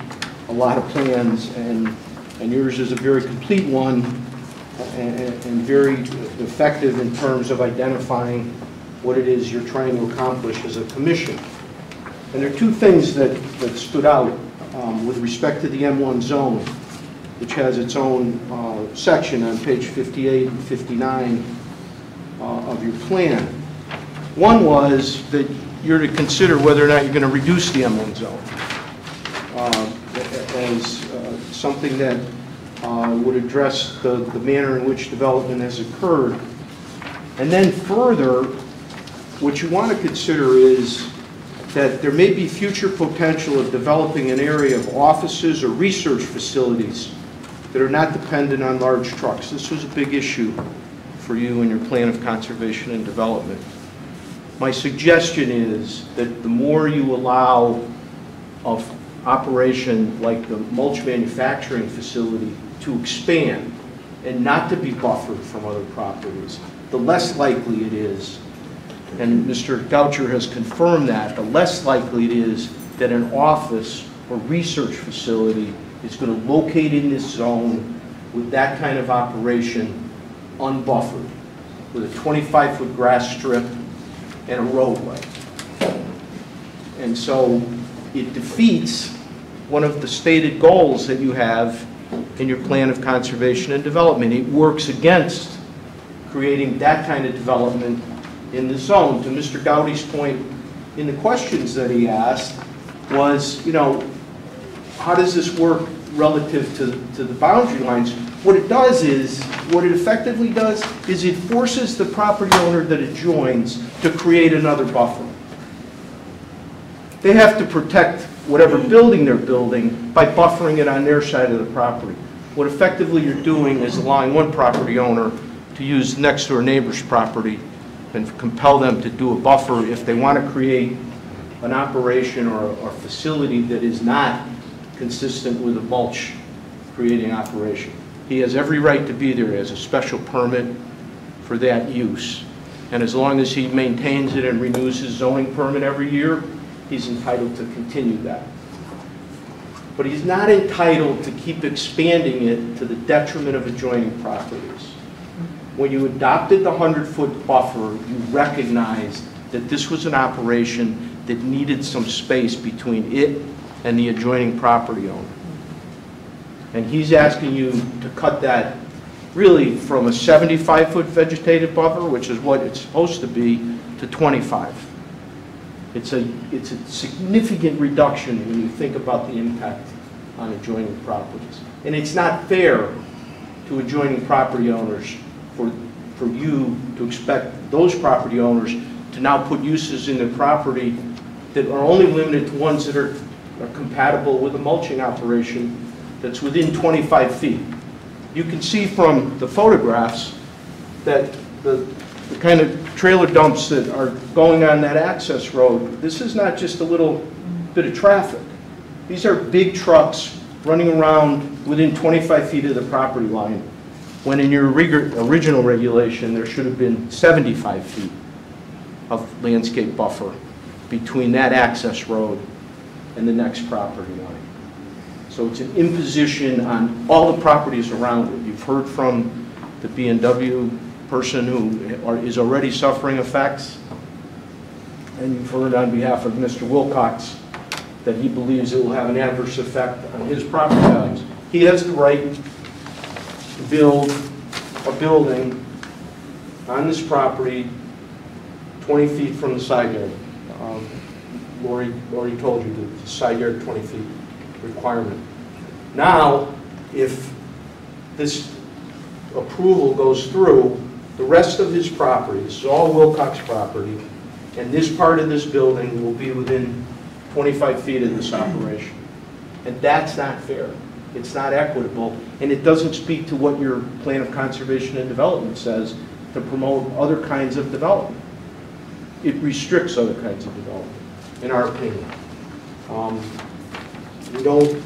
a lot of plans, and yours is a very complete one and very effective in terms of identifying what it is you're trying to accomplish as a commission. And there are two things that stood out with respect to the M1 zone, which has its own section on page 58 and 59 of your plan. One was that you're to consider whether or not you're going to reduce the M1 zone as something that would address the manner in which development has occurred. And then further, what you want to consider is that there may be future potential of developing an area of offices or research facilities that are not dependent on large trucks. This was a big issue for you in your plan of conservation and development. My suggestion is that the more you allow of operation like the mulch manufacturing facility to expand and not to be buffered from other properties, the less likely it is, and Mr. Goucher has confirmed that, the less likely it is that an office or research facility is going to locate in this zone with that kind of operation unbuffered, with a 25-foot grass strip and a roadway. And so it defeats one of the stated goals that you have in your plan of conservation and development. It works against creating that kind of development in the zone. To Mr. Gowdy's point in the questions that he asked was, you know, how does this work relative to the boundary lines? What it does is, what it effectively does is it forces the property owner that it joins to create another buffer. They have to protect whatever building they're building by buffering it on their side of the property. What effectively you're doing is allowing one property owner to use next door neighbor's property and compel them to do a buffer if they want to create an operation or a facility that is not consistent with a mulch creating operation. He has every right to be there as a special permit for that use. And as long as he maintains it and renews his zoning permit every year, he's entitled to continue that. But he's not entitled to keep expanding it to the detriment of adjoining properties. When you adopted the 100-foot buffer, you recognized that this was an operation that needed some space between it and the adjoining property owner. And he's asking you to cut that really from a 75-foot vegetative buffer, which is what it's supposed to be, to 25. It's a significant reduction when you think about the impact on adjoining properties. And it's not fair to adjoining property owners for you to expect those property owners to now put uses in their property that are only limited to ones that are compatible with a mulching operation that's within 25 feet. You can see from the photographs that the kind of trailer dumps that are going on that access road, this is not just a little bit of traffic. These are big trucks running around within 25 feet of the property line, when in your original regulation, there should have been 75 feet of landscape buffer between that access road and the next property line. So it's an imposition on all the properties around it. You've heard from the B&W person who is already suffering effects, and you've heard on behalf of Mr. Wilcox that he believes it will have an adverse effect on his property values. He has the right to build a building on this property 20 feet from the side yard. Lori told you the side yard 20 feet requirement. Now, if this approval goes through, the rest of his property, this is all Wilcox property, and this part of this building will be within 25 feet of this operation. And that's not fair. It's not equitable, and it doesn't speak to what your plan of conservation and development says to promote other kinds of development. It restricts other kinds of development, in our opinion. We don't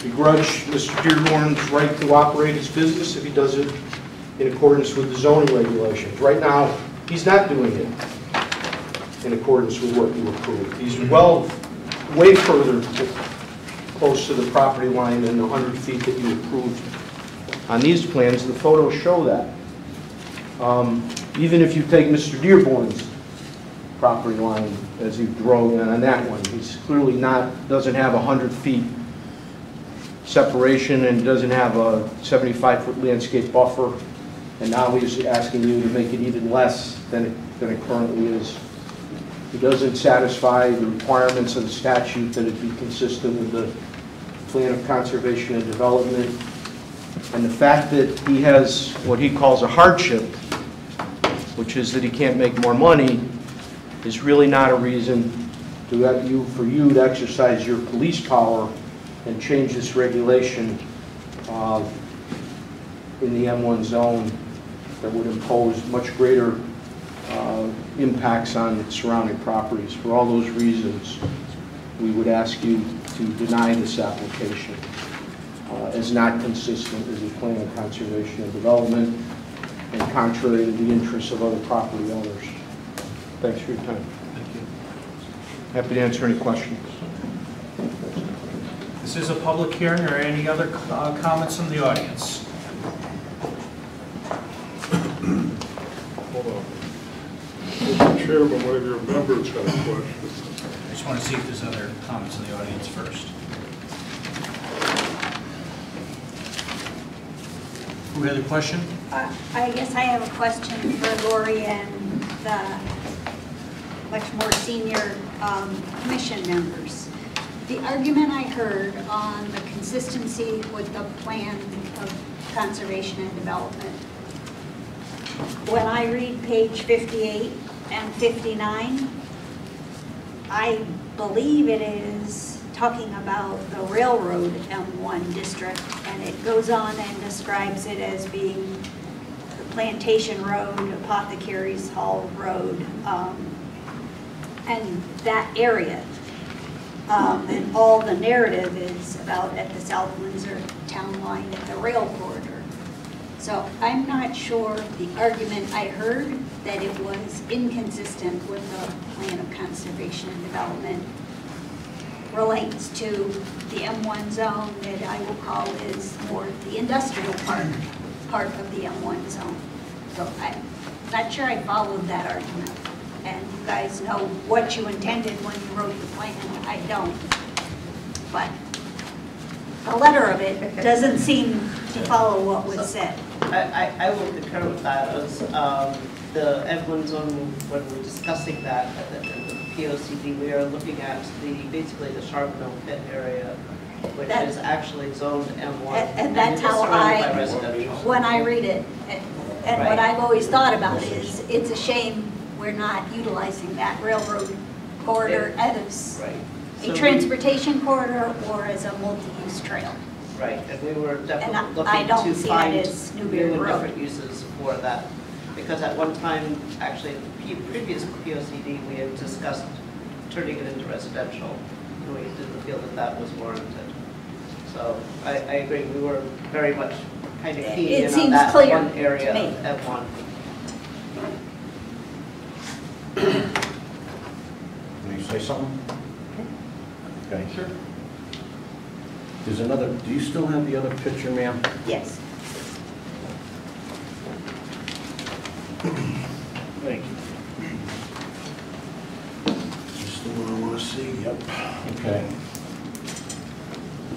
begrudge Mr. Dearborn's right to operate his business if he does it in accordance with the zoning regulations. Right now, he's not doing it in accordance with what you approved. He's way further close to the property line than the 100 feet that you approved on these plans. The photos show that. Even if you take Mr. Dearborn's property line as you drove in on that one, he's clearly doesn't have 100 feet separation and doesn't have a 75-foot landscape buffer, and now he's asking you to make it even less than it currently is. He doesn't satisfy the requirements of the statute that it be consistent with the plan of conservation and development. And the fact that he has what he calls a hardship, which is that he can't make more money, is really not a reason for you to exercise your police power and change this regulation in the M1 zone that would impose much greater impacts on surrounding properties. For all those reasons, we would ask you to deny this application as not consistent with the plan of conservation and development and contrary to the interests of other property owners. Thanks for your time. Thank you. Happy to answer any questions. This is a public hearing, or any other comments from the audience? Hold on. Mr. Chairman, one of your members had a question. I just want to see if there's other comments in the audience first. Who had a question? I guess I have a question for Lori and the much more senior commission members. The argument I heard on the consistency with the plan of conservation and development, when I read page 58 and 59, I believe it is talking about the railroad M1 district, and it goes on and describes it as being the Plantation Road, Apothecaries Hall Road, and that area. And all the narrative is about at the South Windsor town line at the rail corridor. So I'm not sure the argument I heard that it was inconsistent with the plan of conservation and development relates to the M1 zone that I will call is more the industrial part of the M1 zone. So I'm not sure I followed that argument. And you guys know what you intended when you wrote the plan. I don't. But the letter of it doesn't seem to follow what was said. I will concur with that, as the Evelyn zone, when we're discussing that, in the POCD, we are looking at basically the Charbonneau pit area, which is actually zoned M1. And that's how surrounded by residential. when I read it, and what Right. I've always thought about is, it's a shame we're not utilizing that railroad corridor as Right. a So transportation corridor or as a multi-use trail. Right, and we were definitely I looking don't to see it find as new Newberry and Road. different uses for that. Because at one time, actually, the previous POCD, we had discussed turning it into residential, and we didn't feel that that was warranted. So I agree, we were very much kind of keyed It in on seems that clear one area to me. of F1. Can you say something? Okay. Sure. There's another, do you still have the other picture, ma'am? Yes. Thank you. Just the one I want to see, yep. Okay.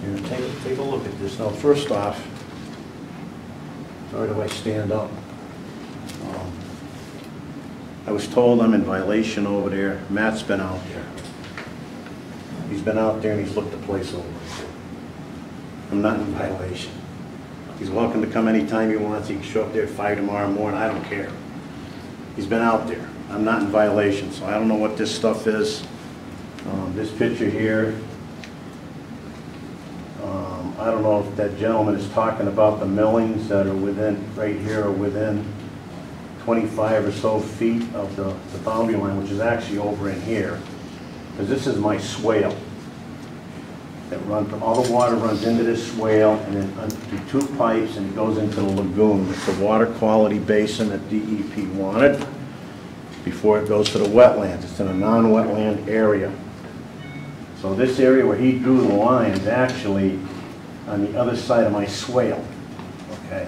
Here, take a look at this. Now, first off, sorry do I stand up? I was told I'm in violation over there. Matt's been out there. He's been out there and he's looked the place over. I'm not in violation. He's welcome to come anytime he wants. He can show up there at 5 tomorrow morning. I don't care. He's been out there. I'm not in violation, so I don't know what this stuff is. This picture here, I don't know if that gentleman is talking about the millings that are within, right here, or within 25 or so feet of the boundary line, which is actually over in here. Because this is my swale. That run, all the water runs into this swale and then through two pipes and it goes into the lagoon. It's the water quality basin that DEP wanted before it goes to the wetlands. It's in a non-wetland area. So this area where he drew the line is actually on the other side of my swale, okay?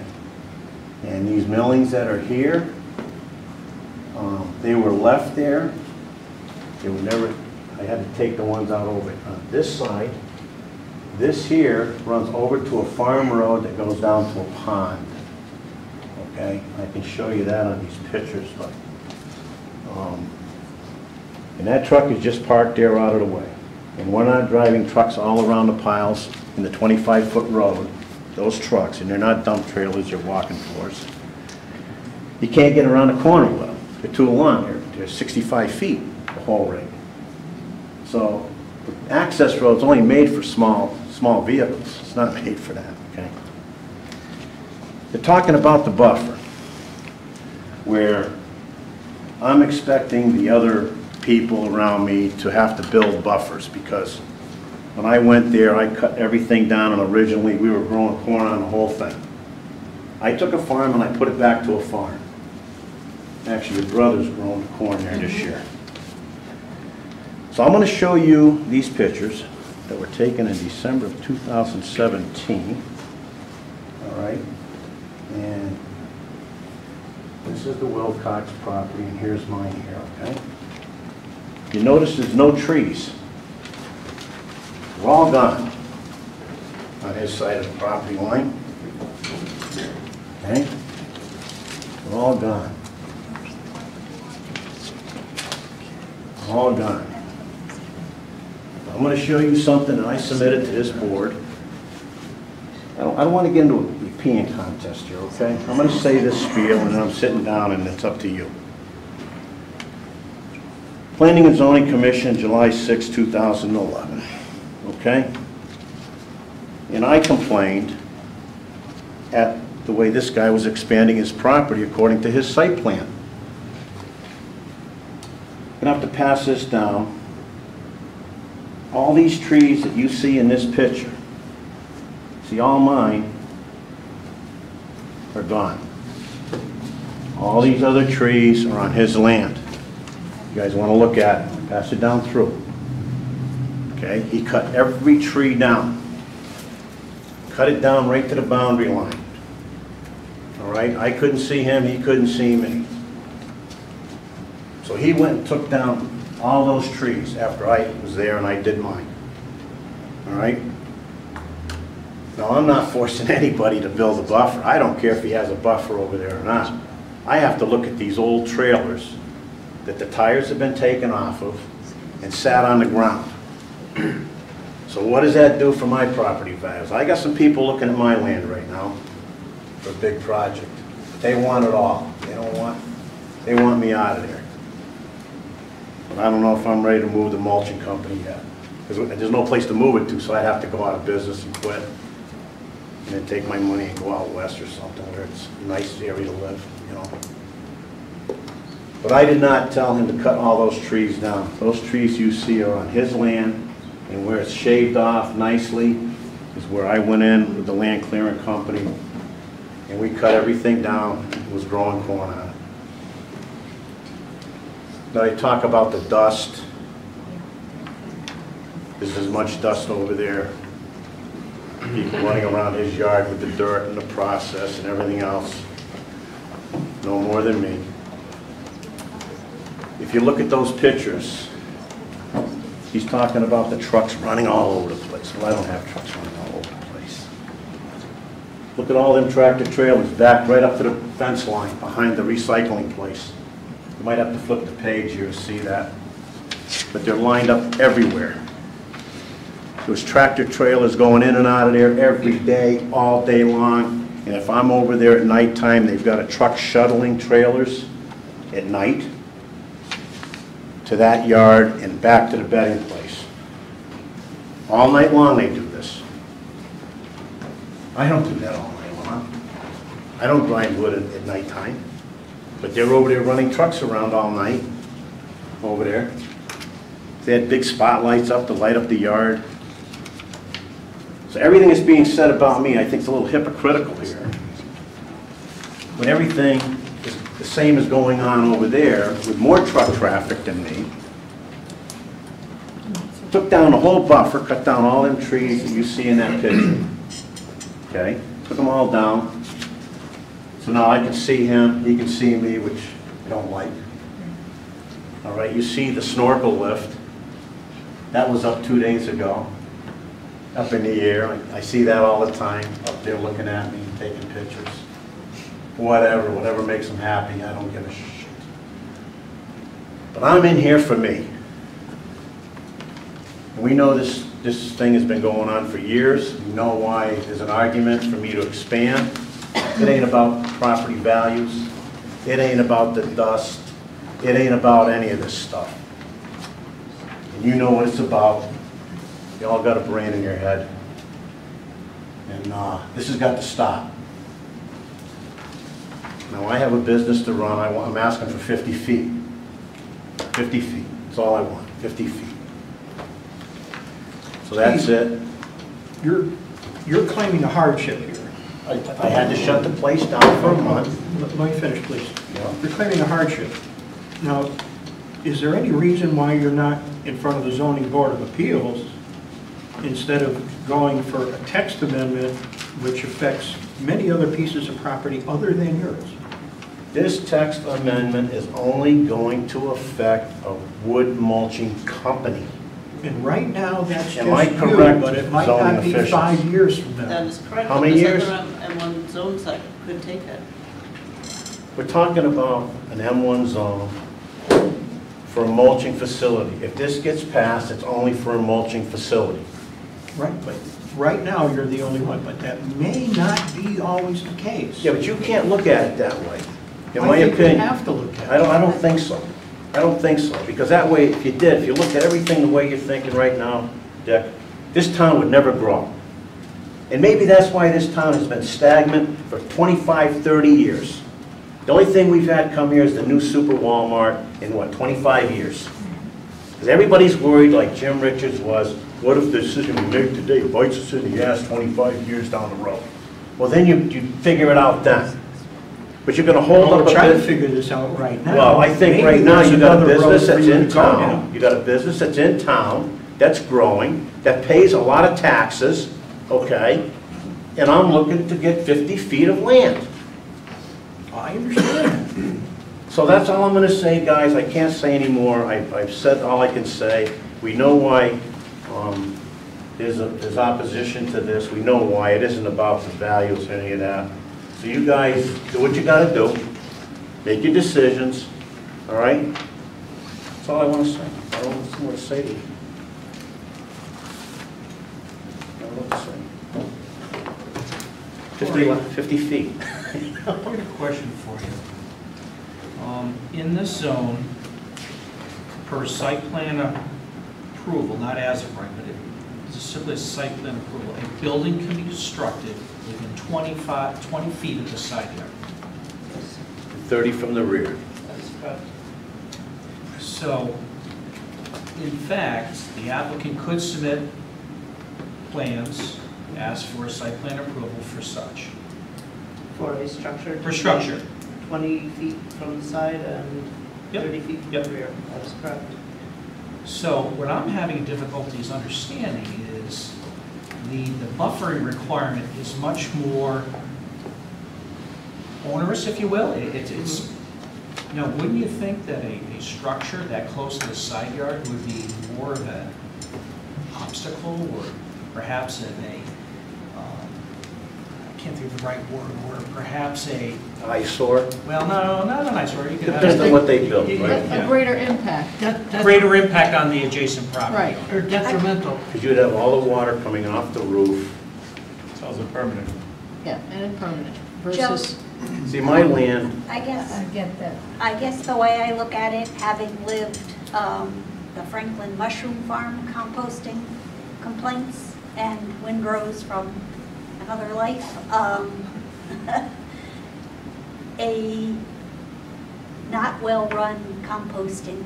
And these millings that are here, they were left there. They were never, I had to take the ones out over on this side. This here runs over to a farm road that goes down to a pond. Okay, I can show you that on these pictures, but and that truck is just parked there out of the way. And we're not driving trucks all around the piles in the 25-foot road. Those trucks, and they're not dump trailers, they're walking floors. You can't get around the corner with them. They're too long. They're 65 feet, the whole rig. So the access road's only made for small vehicles. It's not made for that, okay? They're talking about the buffer, where I'm expecting the other people around me to have to build buffers, because when I went there, I cut everything down, and originally we were growing corn on the whole thing. I took a farm and I put it back to a farm. Actually, your brother's growing corn there this year. So I'm going to show you these pictures that were taken in December of 2017. All right, and this is the Wilcox property, and here's mine here, okay? You notice there's no trees. They're all gone on his side of the property line. Okay? They're all gone. All gone. I'm going to show you something that I submitted to this board. I don't want to get into a peeing contest here, okay? I'm going to say this spiel and then I'm sitting down and it's up to you. Planning and Zoning Commission, July 6, 2011, okay? And I complained at the way this guy was expanding his property according to his site plan. I'm going to have to pass this down. All these trees that you see in this picture, see, all mine are gone. All these other trees are on his land. You guys want to look at it, pass it down through. Okay, he cut every tree down. Cut it down right to the boundary line. All right, I couldn't see him, he couldn't see me. So he went and took down all those trees after I was there and I did mine. All right? No, I'm not forcing anybody to build a buffer. I don't care if he has a buffer over there or not. I have to look at these old trailers that the tires have been taken off of and sat on the ground. So what does that do for my property values? I got some people looking at my land right now for a big project. They want it all. They want me out of there. But I don't know if I'm ready to move the mulching company yet. Because there's no place to move it to, so I'd have to go out of business and quit. And then take my money and go out west or something where it's a nice area to live, you know. But I did not tell him to cut all those trees down. Those trees you see are on his land, and where it's shaved off nicely is where I went in with the land clearing company, and we cut everything down. It was growing corn on it. Now you talk about the dust. There's as much dust over there. People running around his yard with the dirt and the process and everything else. No more than me. If you look at those pictures, he's talking about the trucks running all over the place. Well, I don't have trucks running all over the place. Look at all them tractor trailers backed right up to the fence line behind the recycling place. You might have to flip the page here to see that. But they're lined up everywhere. There's tractor trailers going in and out of there every day, all day long. And if I'm over there at nighttime, they've got a truck shuttling trailers at night to that yard and back to the bedding place. All night long they do this. I don't do that all night long. I don't grind wood at nighttime. But they're over there running trucks around all night over there. They had big spotlights up to light up the yard. So everything that's being said about me, I think is a little hypocritical here. When everything is the same as going on over there with more truck traffic than me. Took down the whole buffer, cut down all them trees that you see in that picture. Okay, took them all down. So now I can see him, he can see me, which I don't like. All right, you see the snorkel lift. That was up 2 days ago. Up in the air. I see that all the time, up there looking at me, taking pictures. Whatever makes them happy, I don't give a shit. But I'm in here for me. And we know this thing has been going on for years. We know why there's an argument for me to expand. It ain't about property values. It ain't about the dust. It ain't about any of this stuff. And you know what it's about. You all got a brain in your head. And this has got to stop. Now I have a business to run. I'm asking for 50 feet. 50 feet. That's all I want. 50 feet. So that's it. You're claiming a hardship here. I had to shut the place down for a month. Let me finish, please. Yeah. You're claiming a hardship. Now, is there any reason why you're not in front of the Zoning Board of Appeals instead of going for a text amendment which affects many other pieces of property other than yours? This text amendment is only going to affect a wood mulching company. And right now, that's Am I just you, correct, but it might zoning not be officials? 5 years from That now. is correct. How many years? There's other M1 zones that could take it. We're talking about an M1 zone for a mulching facility. If this gets passed, it's only for a mulching facility. Right, but right now, you're the only one, but that may not be always the case. Yeah, but you can't look at it that way, in my I think opinion. you have to look at it. I don't think so. I don't think so, because that way, if you did, if you looked at everything the way you're thinking right now, Dick, this town would never grow. And maybe that's why this town has been stagnant for 25, 30 years. The only thing we've had come here is the new super Walmart in, what, 25 years? Because everybody's worried, like Jim Richards was, what if the decision we make today bites us in the ass 25 years down the road? Well, then you figure it out then. But you're going to hold up a We're trying to bit. figure this out right now. Well, I think Maybe right now there's you got a another road business for that's you to in go town. down. You got a business that's in town, that's growing, that pays a lot of taxes, okay? And I'm looking to get 50 feet of land. I understand. So that's all I'm going to say, guys. I can't say any more. I've said all I can say. We know why there's opposition to this. We know why. It isn't about the values or any of that. So you guys do what you gotta do. Make your decisions, all right? That's all I want to say. I don't know what to say to you. I don't know what to say. 50 feet. I got a question for you. In this zone, per site plan approval, not as of right, but it's simply a site plan approval, a building can be constructed within 20 feet of the side yard. 30 from the rear. That's correct. So, in fact, the applicant could submit plans, ask for a site plan approval for such. For a structure? For structure. 20 feet from the side and Yep. 30 feet from Yep. the rear. That's correct. So what I'm having difficulties understanding is the buffering requirement is much more onerous, if you will. It's, now, wouldn't you think that a structure that close to the side yard would be more of an obstacle, or perhaps I can't think of the right word, or perhaps a, Eyesore. well, no, not an eyesore. You could have Depends on what they built, Yeah, right? A greater impact. greater impact on the adjacent property. Right. Or detrimental. Because you'd have all the water coming off the roof. It's also permanent. Yeah, and permanent versus, See, my land, I guess, I get that. I guess the way I look at it, having lived the Franklin Mushroom Farm composting complaints and windrows from another life, a not well-run composting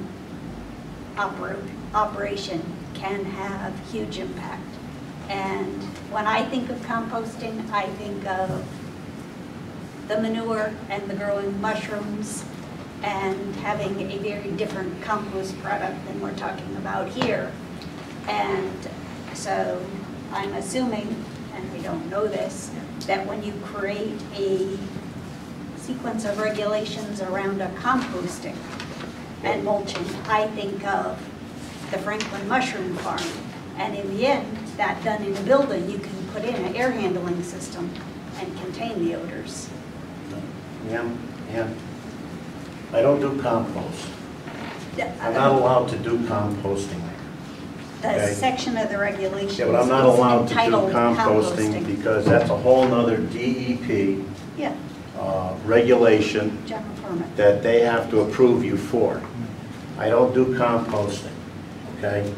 operation can have huge impact. And when I think of composting, I think of the manure and the growing mushrooms and having a very different compost product than we're talking about here. And so I'm assuming, and we don't know this, that when you create a sequence of regulations around a composting and mulching, I think of the Franklin Mushroom Farm. And in the end, that done in a building, you can put in an air handling system and contain the odors. yeah, I don't do compost. I'm not The allowed to do composting there. Okay. section of the regulations Yeah, but I'm not is allowed to do entitled composting because that's a whole nother DEP Yeah, regulation general permit. that they have to approve you for. I don't do composting, okay?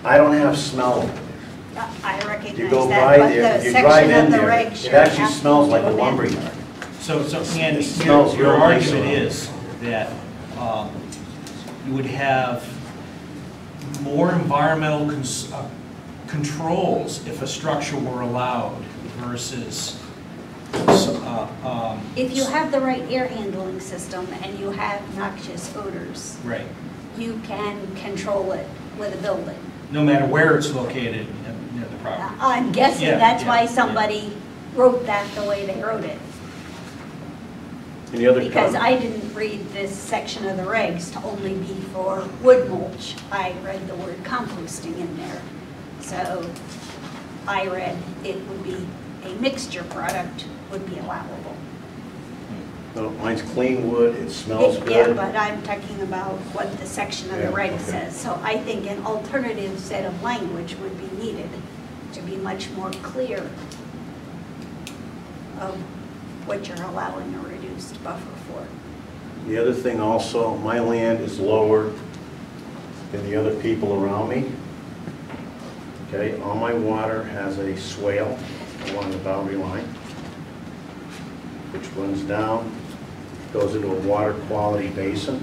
I don't have smell over there. I You recognize go that, by but there, the you drive section in of the there, reg it should actually have smells to like a amend. lumber yard. So Andy, It smells your real nice argument around. is that you would have more environmental controls if a structure were allowed versus, If you have the right air handling system and you have noxious odors, right, you can control it with a building. no matter where it's located near the property. I'm guessing Yeah, that's yeah, why yeah. somebody wrote that the way they wrote it. Any other Because comments? I didn't read this section of the regs to only be for wood mulch. I read the word composting in there. So I read it would be a mixture product would be allowable. No, mine's clean wood, it smells Yeah, good. but I'm talking about what the section of the Yeah, reg okay. says. So I think an alternative set of language would be needed to be much more clear of what you're allowing a reduced buffer for. The other thing also, my land is lower than the other people around me. Okay, all my water has a swale along the boundary line, which runs down, goes into a water quality basin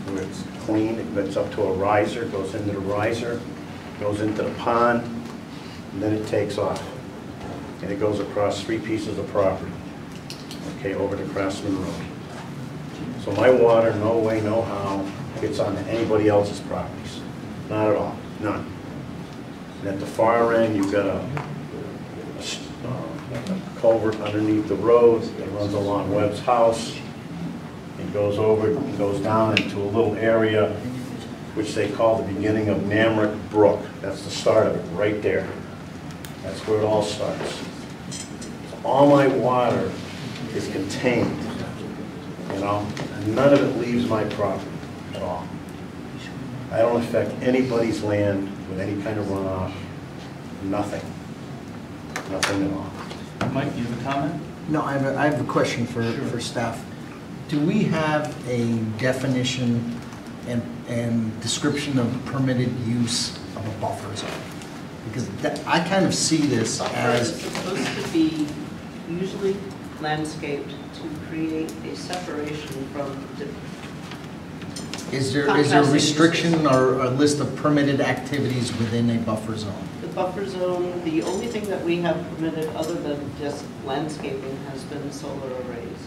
where it's clean, it gets up to a riser, goes into the riser, goes into the pond, and then it takes off. And it goes across 3 pieces of property, okay, over to Craftsman Road. So my water, no way, no how, gets onto anybody else's properties. Not at all, none. And at the far end, you've got a culvert underneath the road that runs along Webb's house. It goes over, it goes down into a little area which they call the beginning of Namrock Brook. That's the start of it, right there. That's where it all starts. All my water is contained, you know? None of it leaves my property at all. I don't affect anybody's land with any kind of runoff, nothing. Nothing at all. Mike, you have a comment? No, I have a question for staff. Do we have a definition and description of permitted use of a buffer zone? Because I kind of see this Buffer as... is supposed to be usually landscaped to create a separation from the Is there a contrasting restriction uses. or a list of permitted activities within a buffer zone? The buffer zone, the only thing that we have permitted other than just landscaping has been solar arrays.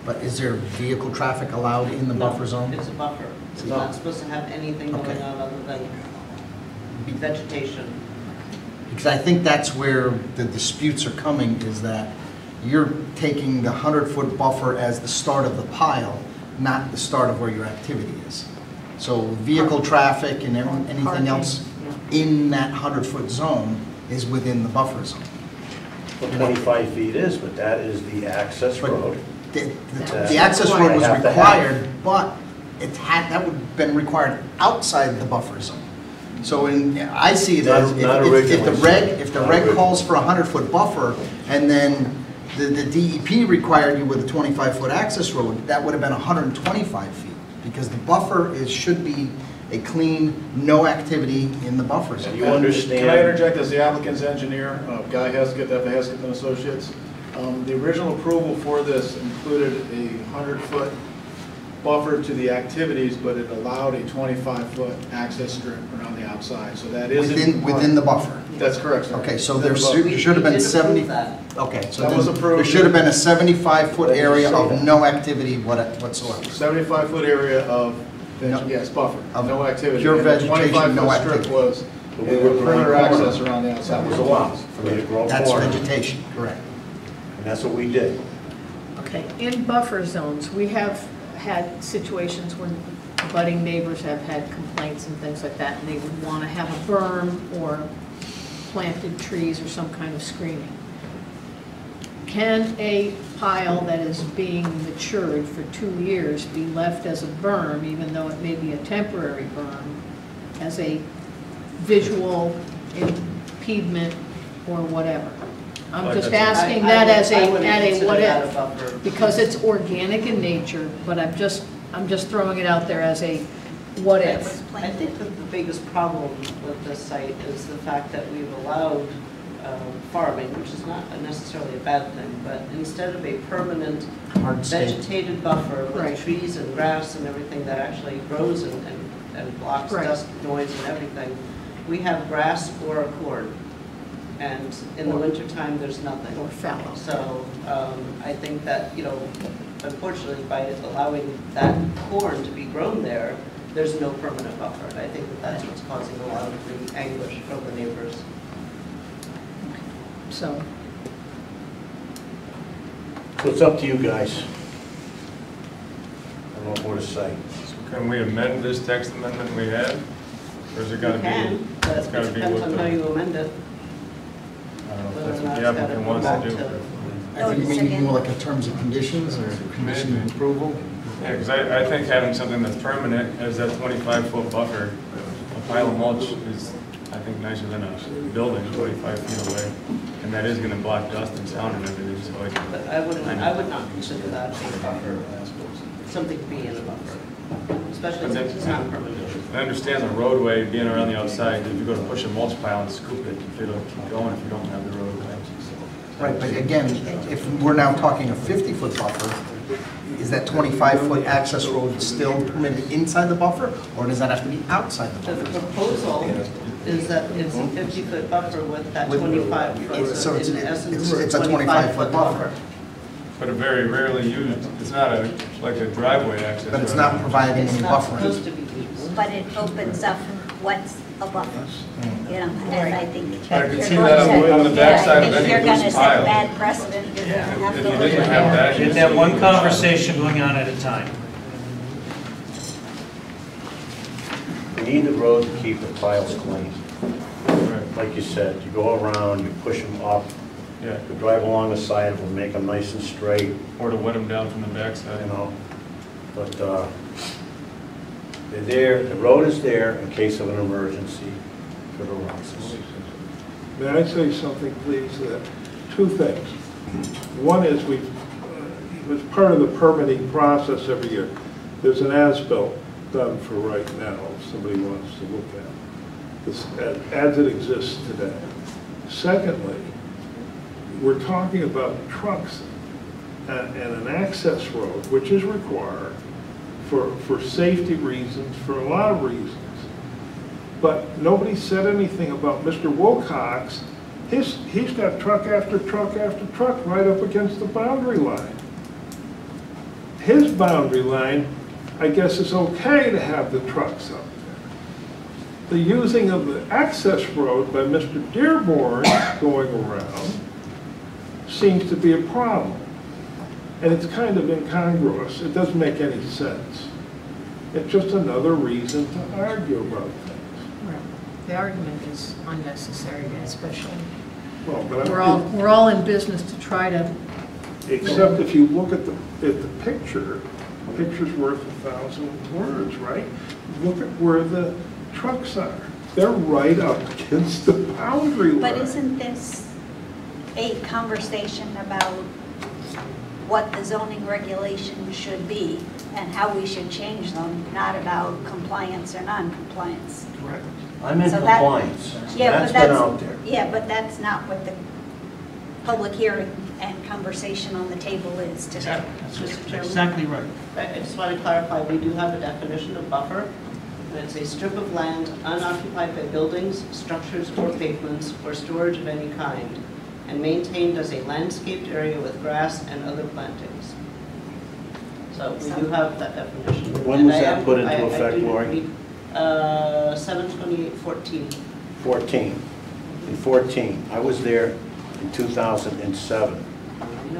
But is there vehicle traffic allowed in the No, buffer zone? It's a buffer. It's No. not supposed to have anything going Okay. on other than vegetation. Because I think that's where the disputes are coming, is that you're taking the 100-foot buffer as the start of the pile, not the start of where your activity is. So vehicle traffic and anything else in that 100-foot zone is within the buffer zone. Well, 25 feet is, but that is the access But road. The access road was I have to required, but that would have been required outside the buffer zone. So I see it as, Not if the originally. reg calls for a 100-foot buffer, and then the DEP required you with a 25-foot access road, that would have been 125 feet, because the buffer should be a clean, no activity in the buffer zone. You understand? Can I interject as the applicant's engineer, Guy Hesketh, Hesketh and Associates? The original approval for this included a 100-foot buffer to the activities, but it allowed a 25-foot access strip around the outside. So that is Within the buffer? That's correct, sir. Okay, so Within there the buffer. should have been We did 70. approve that. Okay, so That was then approved. there should have been a 75-foot Let me area say of that. no activity whatsoever. 75-foot area of, No. yes, buffer, Of no activity. pure And the vegetation, no 25-foot strip activity. was But we were perimeter growing corn. access around the outside. That was allowed for me to grow That's corn, vegetation, correct. and that's what we did. Okay, in buffer zones, we have had situations when budding neighbors have had complaints and things like that, and they would want to have a berm or planted trees or some kind of screening. Can a pile that is being matured for 2 years be left as a berm, even though it may be a temporary berm, as a visual impediment or whatever? I'm just asking that as I wouldn't at a consider what that if. a buffer. Because it's organic in nature, but I'm just throwing it out there as a what if. I think that the biggest problem with this site is the fact that we've allowed farming, which is not necessarily a bad thing, but instead of a permanent Hard state. vegetated buffer with Right. trees and grass and everything that actually grows and blocks Right. dust, noise and everything, we have grass or a corn. And in the wintertime, there's nothing. Or fallow. So I think that, unfortunately, by allowing that corn to be grown there, there's no permanent buffer. And I think that that's what's causing a lot of the anguish from the neighbors. So, So it's up to you guys. I don't know what to say. So can we amend this text amendment we had? Or is it gotta You be? can, but it's it gotta be depends with on the- how you amend it. I don't know if whether that's or what not the it's gotta applicant go wants back to do. to- I think maybe more like a terms and conditions or condition of approval. Yeah, because I think having something that's permanent as that 25-foot buffer, a pile of mulch is, I think, nicer than a building 25 feet away. And that is going to block dust and sound and everything, so But I would not consider that a buffer, something to be in a buffer, especially since it's not permanent. I understand the roadway being around the outside. If you go to push a mulch pile and scoop it, it'll keep going if you don't have the roadway. Right, but again, if we're now talking a 50-foot buffer, is that 25-foot access road still permitted inside the buffer, or does that have to be outside the The buffer? proposal is that it's a 50-foot buffer with that 25-foot, So it's in essence, a 25-foot 25-foot buffer. buffer. But a very rarely used, it's not like a driveway access. But it's road. not providing It's any not buffering. supposed to be used. But it opens up what's a buffer, and I think. I could you're see going that to- on the backside of I think any you're going to loose set pile. bad precedent, you're going to have If to you look didn't at have that. that. Get that one conversation going on at a time. need the road to keep the piles clean. Right. Like you said, you go around, you push them up, Yeah, you drive along the side of them, make them nice and straight, or to wet them down from the backside. you know. But they're there, the road is there in case of an emergency for the Roxas. May I say something, please? Two things. One is as part of the permitting process every year, there's an as-built done for right now, if somebody wants to look at it, this, as it exists today. Secondly, we're talking about trucks and an access road, which is required for safety reasons, for a lot of reasons. But nobody said anything about Mr. Wilcox. He's got truck after truck after truck right up against the boundary line. His boundary line, I guess, is okay to have the trucks up there. The using of the access road by Mr. Dearborn going around seems to be a problem. And it's kind of incongruous. It doesn't make any sense. It's just another reason to argue about things. Right. The argument is unnecessary, especially, Well, but we're all in business to try to, except if you look at the picture, a picture's worth 1,000 words, right? Look at where the trucks are. They're right up against the boundary line. But isn't this a conversation about what the zoning regulations should be and how we should change them, not about compliance or non-compliance? Correct. I'm in So that- compliance. Yeah, That's but been out there. Yeah, but that's not what the public hearing and conversation on the table is today. Mr. Chairman? Exactly right. I just want to clarify, we do have a definition of buffer. And it's a strip of land unoccupied by buildings, structures, or pavements for storage of any kind, and maintained as a landscaped area with grass and other plantings. So we do have that definition. When And was I that am- put into I effect, do Lori? read, 7/28/14. 14. In 14. I was there in 2007,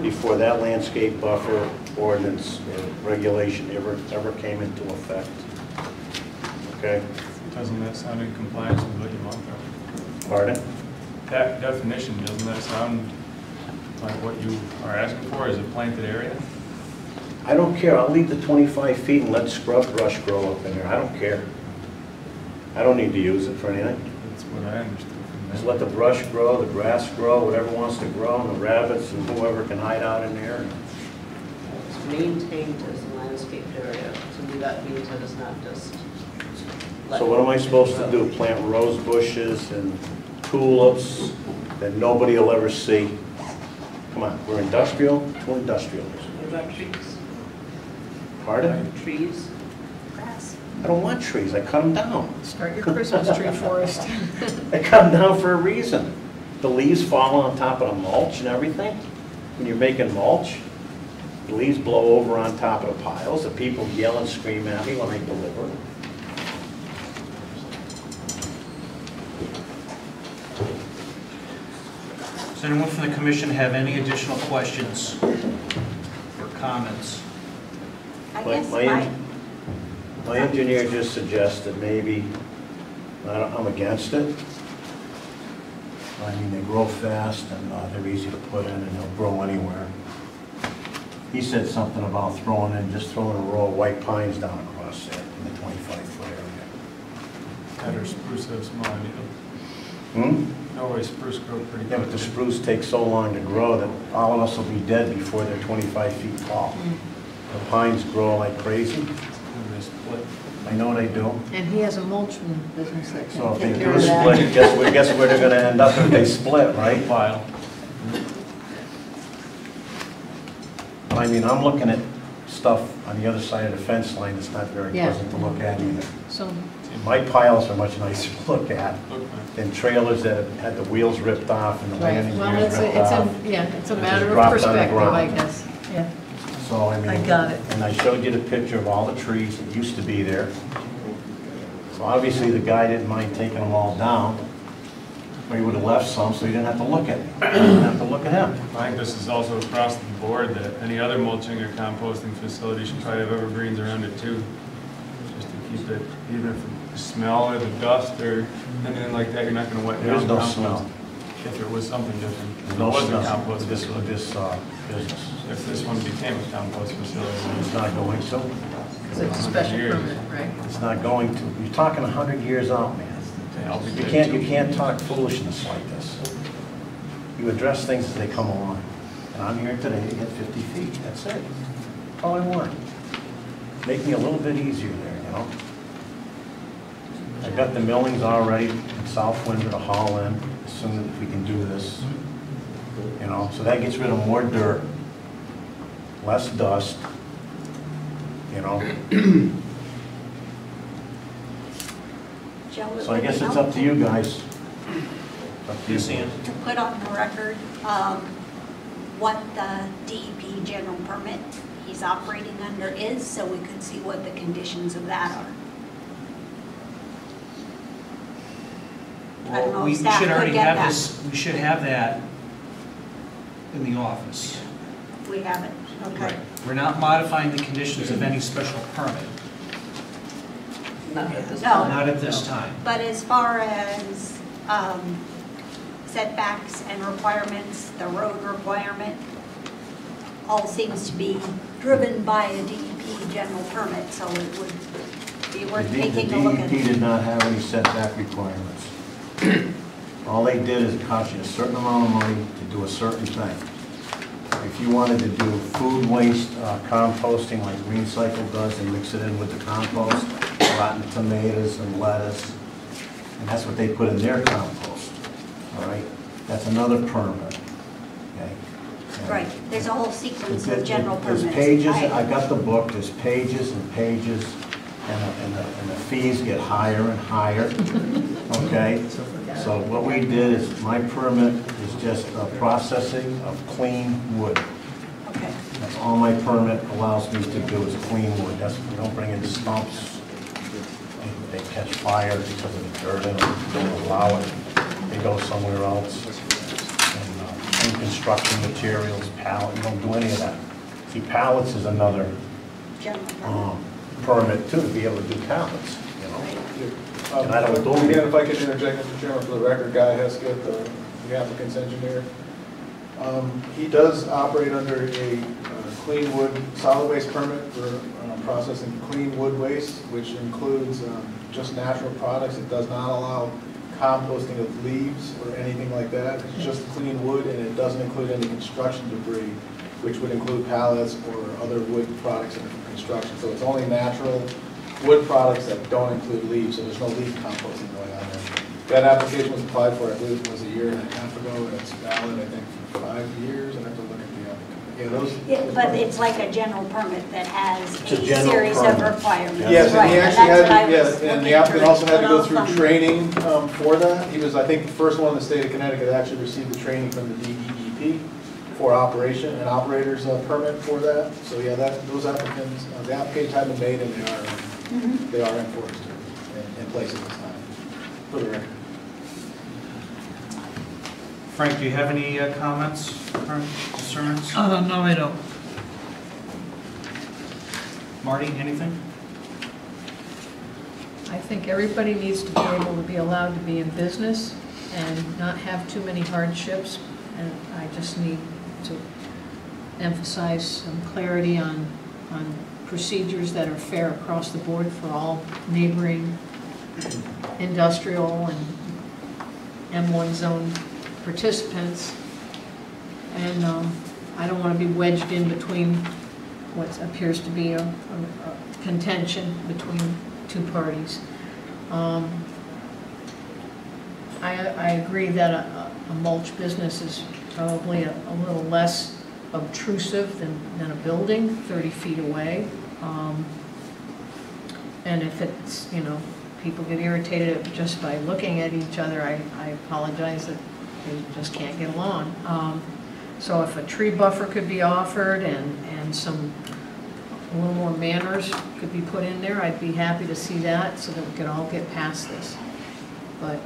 before that landscape buffer ordinance or regulation ever came into effect. Okay? Doesn't that sound in compliance with what you want though? Pardon? That definition, doesn't that sound like what you are asking for, is a planted area? I don't care. I'll leave the 25 feet and let scrub brush grow up in there. I don't care. I don't need to use it for anything. That's what I understood Just from let the brush grow, the grass grow, whatever wants to grow, and the rabbits and whoever can hide out in there. It's maintained as a landscaped area. To me, that means that it's not just. So what am I supposed to do? Plant rose bushes and tulips that nobody will ever see? Come on, we're industrial, we're industrial. What about trees? Pardon? Trees? Grass. I don't want trees, I cut them down. start your Christmas tree forest. I cut them down for a reason. The leaves fall on top of the mulch and everything. When you're making mulch, the leaves blow over on top of the piles, the people yell and scream at me when I deliver. Does anyone from the commission have any additional questions or comments? I My- guess my- My engineer just suggested maybe, I'm against it. I mean, they grow fast and they're easy to put in and they'll grow anywhere. He said something about throwing a row of white pines down across there in the 25-foot area. that. That or spruce have small, no way spruce grow pretty Yeah, but the spruce takes so long to grow that all of us will be dead before they're 25 feet tall. The pines grow like crazy. And they split. I know they do. And he has a mulching business that So can if they take care do a of that. split, guess where they're gonna end up if they split, right? Pile. But I mean, I'm looking at stuff on the other side of the fence line that's not very Yeah. pleasant to look at either. So, My piles are much nicer to look at Okay. than trailers that have had the wheels ripped off and the right, landing well, gears ripped off. it's a It matter just of dropped on the perspective, I ground. guess, yeah. So, I mean. I got it. And I showed you the picture of all the trees that used to be there. So obviously, the guy didn't mind taking them all down, or he would have left some so he didn't have to look at me. He didn't have to look at him. I think this is also across the board, that any other mulching or composting facility should try to have evergreens around it too, just to keep it, even if the smell or the dust or anything like that, you're not gonna wet down. There is no compost smell. If there was something different. If No it wasn't a smell compost with this, facility. business. If this one became a compost facility. It's not going to. Because it's a special 100 years. permit, right? It's not going to. You're talking 100 years out, man. I'll be You dead can't too. talk foolishness like this. You address things as they come along. And I'm here today to get 50 feet, that's it. That's all I want. Make me a little bit easier there, you know? I've got the millings already in South Windsor to haul in, as soon as we can do this. You know, so that gets rid of more dirt, less dust, you know? Joe, it So I would guess be it's up to you guys. Up to you. Yes, Ann? to put on the record what the DEP general permit he's operating under is, so we could see what the conditions of that are. I don't know Well, if we staff should could already get have that. this, we should have that in the office. We have it, okay. We're not modifying the conditions of any special permit, Not at this No. time. not at this time. But as far as setbacks and requirements, the road requirement, all seems to be driven by a DEP general permit, so it would be worth taking a look The at. DEP did not have any setback requirements. All they did is cost you a certain amount of money to do a certain thing. If you wanted to do food waste composting like Green Cycle does and mix it in with the compost, rotten tomatoes and lettuce, and that's what they put in their compost, all right? That's another permit, okay? And Right, there's a whole sequence of there's- general permits. There's pages, I got the book, there's pages and pages, and the fees get higher and higher, okay? So what we did is, my permit is just processing of clean wood. Okay, That's all my permit allows me to do is clean wood. That's, we don't bring in stumps. They catch fire because of the dirt in them, don't allow it. They go somewhere else. And construction materials, pallet, you don't do any of that. See, pallets is another general permit. permit too, to be able to do pallets, you know? And I don't do Again, it. if I could interject, Mr. Chairman, for the record, Guy Hesketh, the applicant's engineer. He does operate under a clean wood solid waste permit for processing clean wood waste, which includes just natural products. It does not allow composting of leaves or anything like that. It's just clean wood, and it doesn't include any construction debris, which would include pallets or other wood products in construction. So it's only natural wood products that don't include leaves, so there's no leaf composting going on there. That application was applied for, I believe it was a year and a half ago, and it's valid, I think, for 5 years. I have to look at the application. Yeah, those. But it's like a general permit that has It's a a general series of permit. requirements. Yes, and Right, he and actually that's what I had, was yeah, and looking the applicant also had to put go off through on. training for that. He was, I think, the first one in the state of Connecticut that actually received the training from the DEP for operation and operator's permit for that. So yeah, those applicants, the applications have been made and they are enforced in place at this time, for the record. Frank, do you have any comments or concerns? No, I don't. Marty, anything? I think everybody needs to be able to be allowed to be in business and not have too many hardships. And I just need to emphasize some clarity on procedures that are fair across the board for all neighboring industrial and M1 zone participants. And I don't want to be wedged in between what appears to be a contention between two parties. I agree that a mulch business is probably a little less obtrusive than a building 30 feet away. And if it's, you know, people get irritated just by looking at each other, I apologize that they just can't get along. So if a tree buffer could be offered and a little more manners could be put in there, I'd be happy to see that so that we could all get past this. But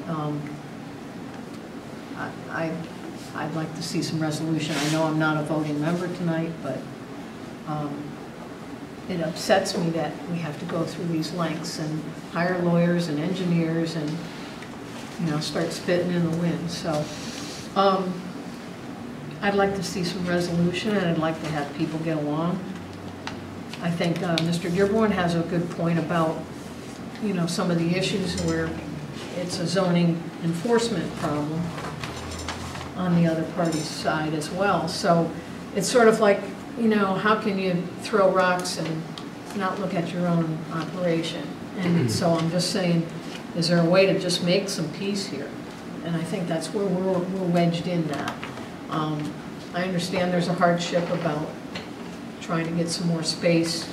I'd like to see some resolution. I know I'm not a voting member tonight, but it upsets me that we have to go through these lengths and hire lawyers and engineers and, start spitting in the wind. So I'd like to see some resolution, and I'd like to have people get along. I think Mr. Dearborn has a good point about, some of the issues where it's a zoning enforcement problem on the other party's side as well. So it's sort of like, how can you throw rocks and not look at your own operation? And so I'm just saying, is there a way to just make some peace here? And I think that's where we're wedged in now. I understand there's a hardship about trying to get some more space.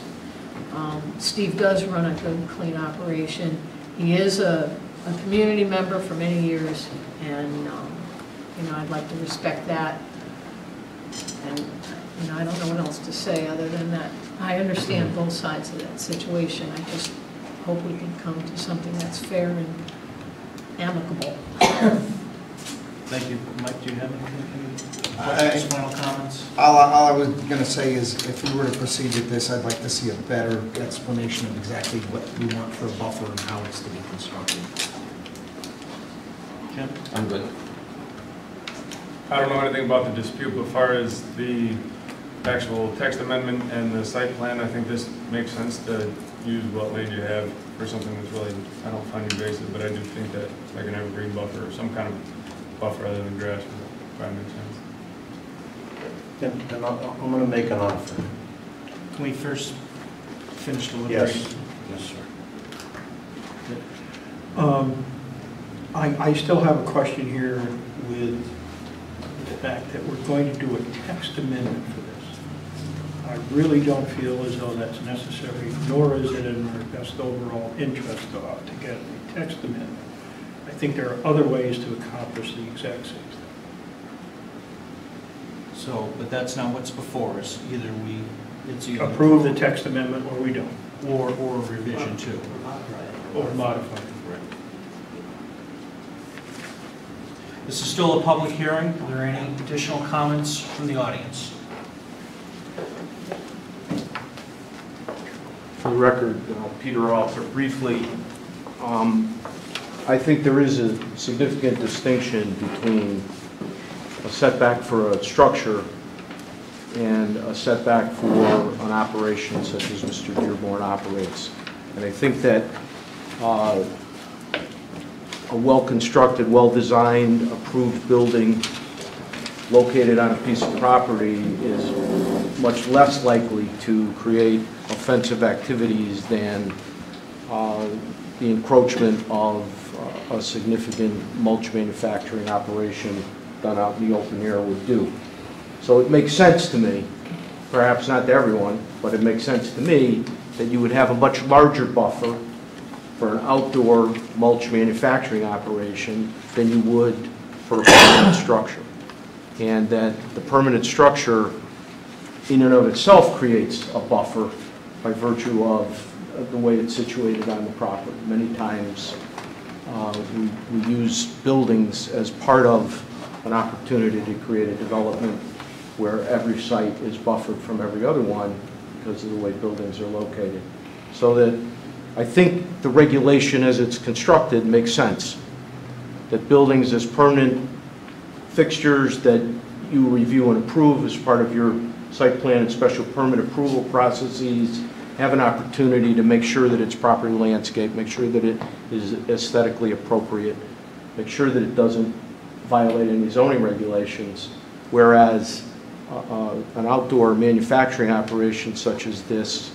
Steve does run a good, clean operation. He is a community member for many years, and I'd like to respect that. And I don't know what else to say other than that. I understand both sides of that situation. I just hope we can come to something that's fair and amicable. Thank you. Mike, do you have anything? Questions, final comments? All I was going to say is, if we were to proceed with this, I'd like to see a better explanation of exactly what we want for a buffer and how it's to be constructed. Jim? I'm good. I don't know anything about the dispute, but as far as the actual text amendment and the site plan, I think this makes sense to use what land you have for something that's really, I don't find invasive, but I do think that like an evergreen buffer or some kind of buffer other than grass would probably make sense. And I'm going to make an offer. Can we first finish deliberating? Yes, sir. I still have a question here with the fact that we're going to do a text amendment for this. I really don't feel as though that's necessary, nor is it in our best overall interest to get a text amendment. I think there are other ways to accomplish the exact same thing. So, but that's not what's before us. It's either Approve the text amendment or we don't. or revision two. Or modify it. This is still a public hearing. Are there any additional comments from the audience? For the record, Peter Alter, briefly, I think there is a significant distinction between a setback for a structure and a setback for an operation such as Mr. Dearborn operates. And I think that a well-constructed, well-designed, approved building located on a piece of property is much less likely to create offensive activities than the encroachment of a significant mulch manufacturing operation done out in the open air would do. So it makes sense to me, perhaps not to everyone, but it makes sense to me that you would have a much larger buffer for an outdoor mulch manufacturing operation than you would for a permanent structure. And that the permanent structure in and of itself creates a buffer by virtue of the way it's situated on the property. Many times we use buildings as part of an opportunity to create a development where every site is buffered from every other one because of the way buildings are located. So that I think the regulation as it's constructed makes sense. That buildings as permanent fixtures that you review and approve as part of your site plan and special permit approval processes have an opportunity to make sure that it's properly landscaped, make sure that it is aesthetically appropriate, make sure that it doesn't violate any zoning regulations, whereas an outdoor manufacturing operation such as this,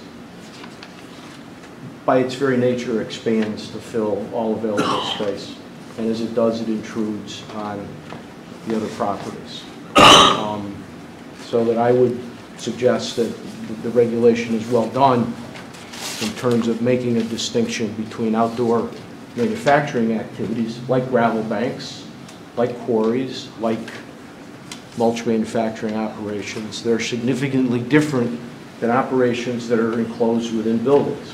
by its very nature, expands to fill all available space. And as it does, it intrudes on the other properties. So that I would suggest that the regulation is well done in terms of making a distinction between outdoor manufacturing activities like gravel banks, like quarries, like mulch manufacturing operations. They're significantly different than operations that are enclosed within buildings.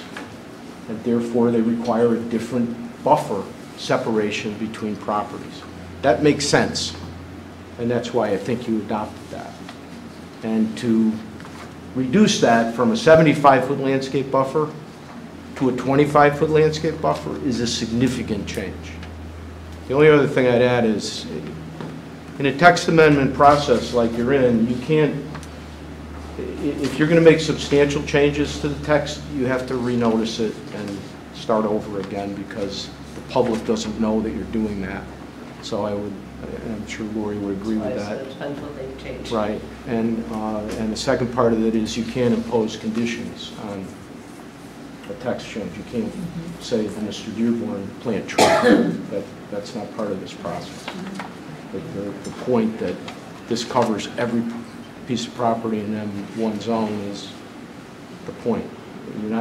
And therefore, they require a different buffer separation between properties. That makes sense. And that's why I think you adopted that. And to reduce that from a 75-foot landscape buffer to a 25-foot landscape buffer is a significant change. The only other thing I'd add is, in a text amendment process like you're in, you can't, if you're going to make substantial changes to the text, you have to renotice it and start over again because the public doesn't know that you're doing that. So I would, and I'm sure Lori would agree with that. It depends what they've changed. Right, and the second part of it is you can't impose conditions on a text change. You can't say to Mr. Dearborn, plant trees. That's not part of this process. But the point that this covers every piece of property in M1 zone is the point. You're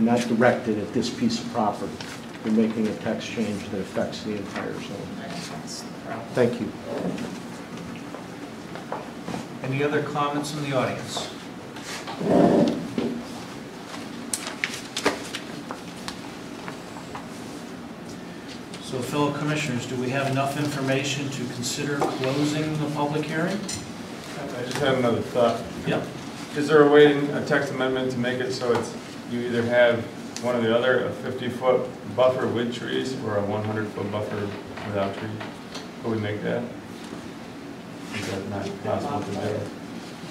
not directed at this piece of property. You're making a text change that affects the entire zone. Thank you. Any other comments from the audience? So, fellow commissioners, do we have enough information to consider closing the public hearing? I just had another thought. Yep. Is there a way, a text amendment to make it so it's, you either have one or the other, a 50-foot buffer with trees or a 100-foot buffer without trees? Could we make that? Is that not possible to do?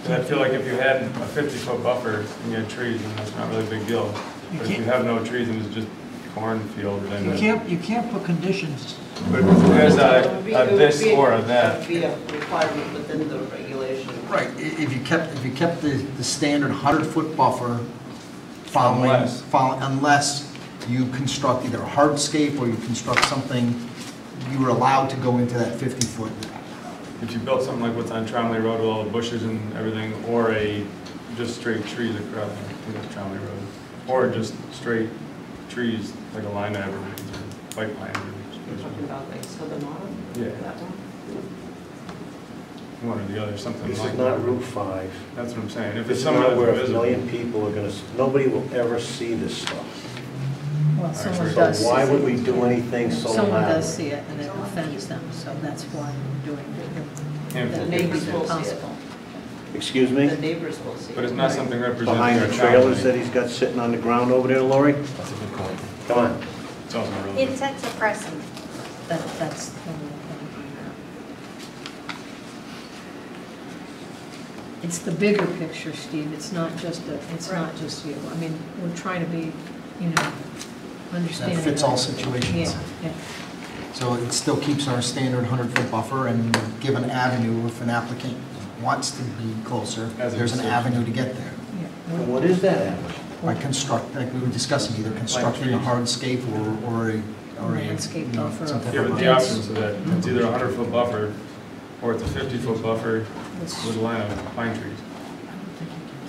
Because I feel like if you had a 50-foot buffer and you had trees, then that's not really a big deal. But if you have no trees and it's just cornfield, then... You can't put conditions. But there's a this or a that. It would be a requirement within the regulation. Right, if you kept the standard 100-foot buffer unless you construct either a hardscape or you construct something, you were allowed to go into that 50-foot. If you built something like what's on Tromley Road with all the bushes and everything, or just straight trees across, I think it's Tromley Road, or just straight trees like a line evergreens or white pine. You're talking about like Southern Autumn? Yeah. That one? One or the other, something This like is that. not Route 5. That's what I'm saying. If This it's is somewhere not where that's a visible. million people are going to, nobody will ever see this stuff. Well, someone So does see So why it. would we do anything so Someone loud? does see it and it offends them, so that's why we're doing And it. The neighbors will see it. Possible. Excuse me? The neighbors will see it. But it's not something represented. Behind the trailers that he's got sitting on the ground over there, Lori? That's a good point. Come on. It's also relevant. It sets a precedent. That's the whole thing. It's the bigger picture, Steve. It's not just you. I mean, we're trying to be, understanding. That fits all situations. Yeah. So it still keeps our standard 100-foot buffer and give an avenue if an applicant wants to be closer, As an there's an exception. avenue to get there. Yeah. What is that average? By like we were discussing, either constructing a hardscape or a Landscape buffer. some type Yeah, of but the options of that, it's either a 100-foot buffer or it's a 50-foot buffer with a line of pine trees.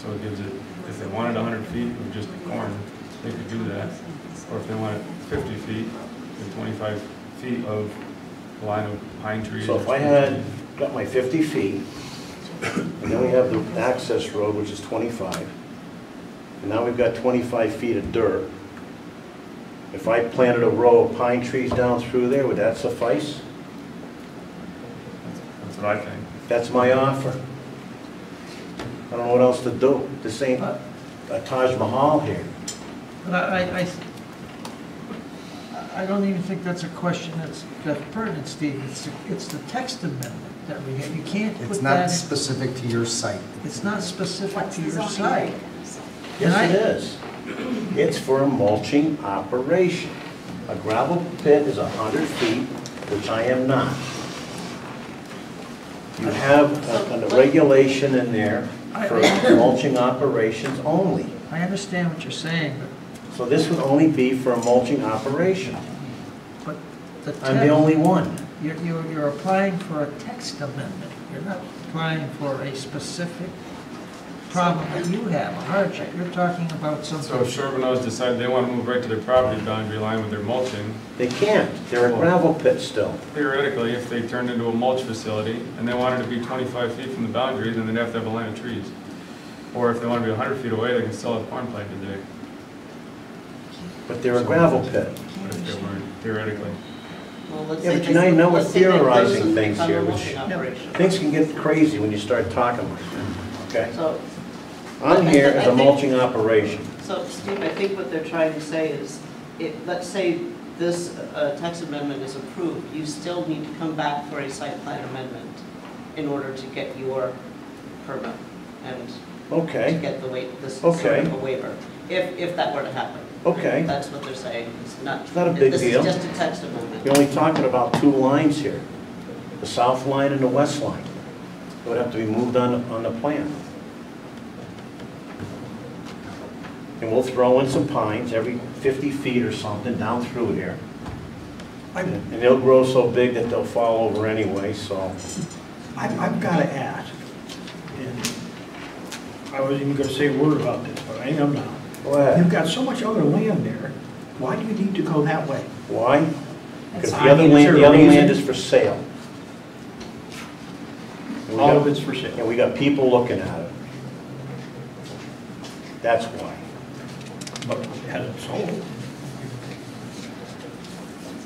So it gives it, if they wanted 100 feet with just corn, they could do that. Or if they wanted 50 feet with 25 feet of line of pine trees. So if I had got my 50 feet, and then we have the access road, which is 25, and now we've got 25 feet of dirt. If I planted a row of pine trees down through there, would that suffice? That's what I think. That's my offer. I don't know what else to do. This ain't a Taj Mahal here. But I don't even think that's a question that's pertinent, Steve. It's the text amendment that we have. You can't put that. It's not specific to your site. It's not specific What's to the your zoning site. regulations? Yes, it is. It's for a mulching operation. A gravel pit is 100 feet, which I am not. You have a regulation in there for mulching operations only. I understand what you're saying, So this would only be for a mulching operation. but the I'm the only one. You're applying for a text amendment. You're not applying for a specific problem that you have, a hardship. You're talking about So something. if Charbonneau's decide they want to move right to their property boundary line with their mulching, They can't. They're a gravel pit still. theoretically, if they turned into a mulch facility and they wanted to be 25 feet from the boundary, then they'd have to have a line of trees. Or if they want to be 100 feet away, they can still have corn planted there. But they're a gravel pit. But if they weren't, theoretically. Well, let's Yeah, say but they- now we're let's say they theorizing close things on here, the which- mulching operation. Things can get crazy when you start talking like that, okay? So on here as a mulching operation. So, Steve, I think what they're trying to say is, let's say this text amendment is approved, you still need to come back for a site plan amendment in order to get your permit and to Okay, get this sort Okay. of a waiver, if that were to happen. okay. That's what they're saying. It's not a big deal. This is just a text amendment. You're only talking about 2 lines here, the south line and the west line. It would have to be moved on the plan. And we'll throw in some pines every 50 feet or something down through here. And they'll grow so big that they'll fall over anyway, so. I've got to ask, and I wasn't even going to say a word about this, but I am now. Go ahead. You've got so much other land there, why do you need to go that way? Why? Because I the other mean, is there a land reason? is for sale. And we All got- of it's for sale. And we got people looking at it. That's why. But it hasn't sold.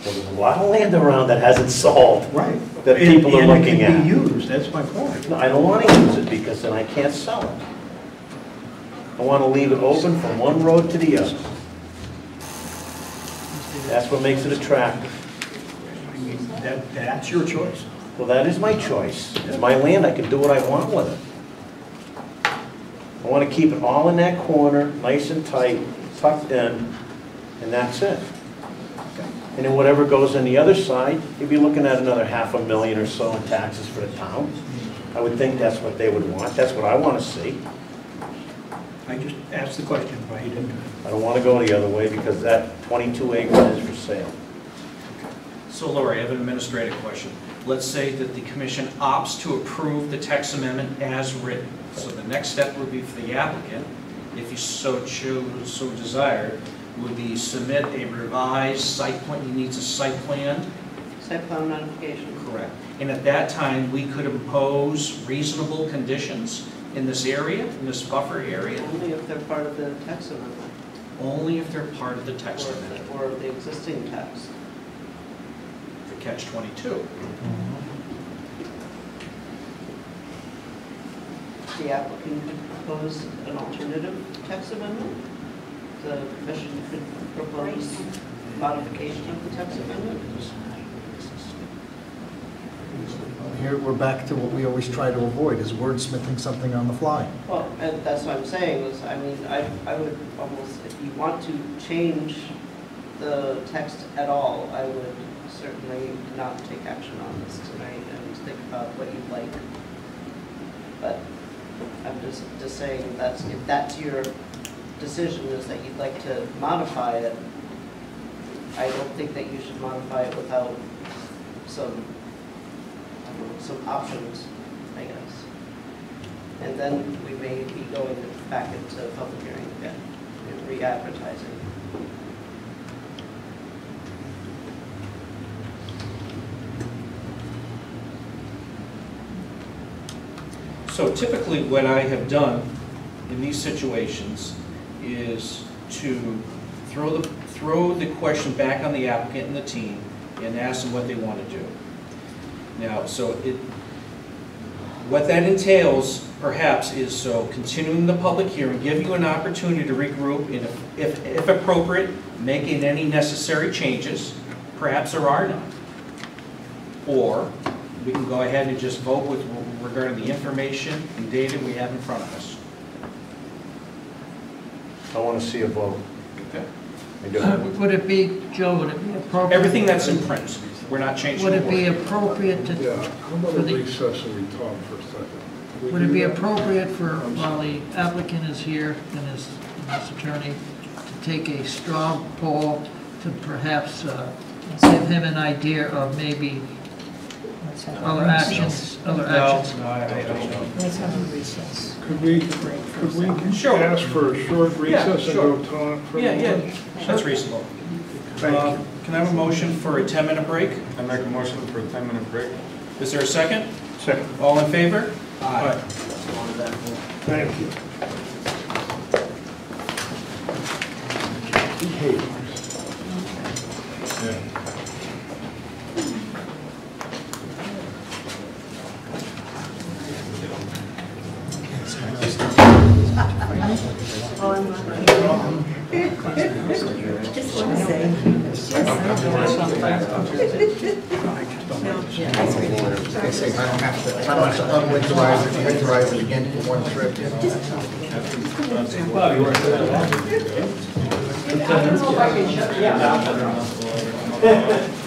Well, there's a lot of land around that hasn't sold. Right. That people are looking And it at. can be used, that's my point. No, I don't want to use it because then I can't sell it. I want to leave it open from one road to the other. That's what makes it attractive. I mean, that's your choice. Well, that is my choice. It's my land, I can do what I want with it. I want to keep it all in that corner, nice and tight, tucked in, and that's it. And then whatever goes on the other side, you'd be looking at another $500,000 or so in taxes for the town. I would think that's what they would want. That's what I want to see. I just asked the question why you didn't do it. I don't want to go the other way because that 22 acres is for sale. So Lori, I have an administrative question. Let's say that the commission opts to approve the text amendment as written. So the next step would be for the applicant, if you so desired, would be submit a revised site plan. He needs a site plan. Site plan modification. Correct. And at that time, we could impose reasonable conditions in this area, in this buffer area, Only if they're part of the text amendment. only if they're part of the text amendment, Or the existing text. for catch 22. The applicant could propose an alternative text amendment. The commission could propose modification of the text amendment. Here, we're back to what we always try to avoid, is wordsmithing something on the fly. Well, and that's what I'm saying, is, I mean, I would almost, if you want to change the text at all, I would certainly not take action on this tonight and think about what you'd like. But I'm just saying, if that's your decision, is that you'd like to modify it, I don't think that you should modify it without some options, I guess. And then we may be going back into public hearing again, and re-advertising. So typically what I have done in these situations is to throw the question back on the applicant and the team and ask them what they want to do. Now, what that entails perhaps is continuing the public hearing, give you an opportunity to regroup, and if appropriate, making any necessary changes. Perhaps there are none. Or we can go ahead and just vote with regarding the information and data we have in front of us. I want to see a vote. Okay. I do. Would it be, Joe, would it be appropriate? Everything that's in print, we're not changing. Would the it be word. Yeah, appropriate to, how about for a the- recess and we talk for a second? We would it do be that? appropriate for, while the applicant is here and his attorney, to take a straw poll to perhaps give him an idea of maybe Let's have a other recess. actions, other No, actions? no, I don't know. Let's have a recess. Could we Sure. ask for a short Yeah, recess and sure. go talk for a Yeah, moment? that's reasonable. Thank you. Can I have a motion for a 10-minute break? I make a motion for a 10-minute break. Is there a second? Second. All in favor? Aye. Thank you. Yeah. They say if I don't have to unwinterize it, winterize it again for one trip, you know. I don't know if I can shut, yeah.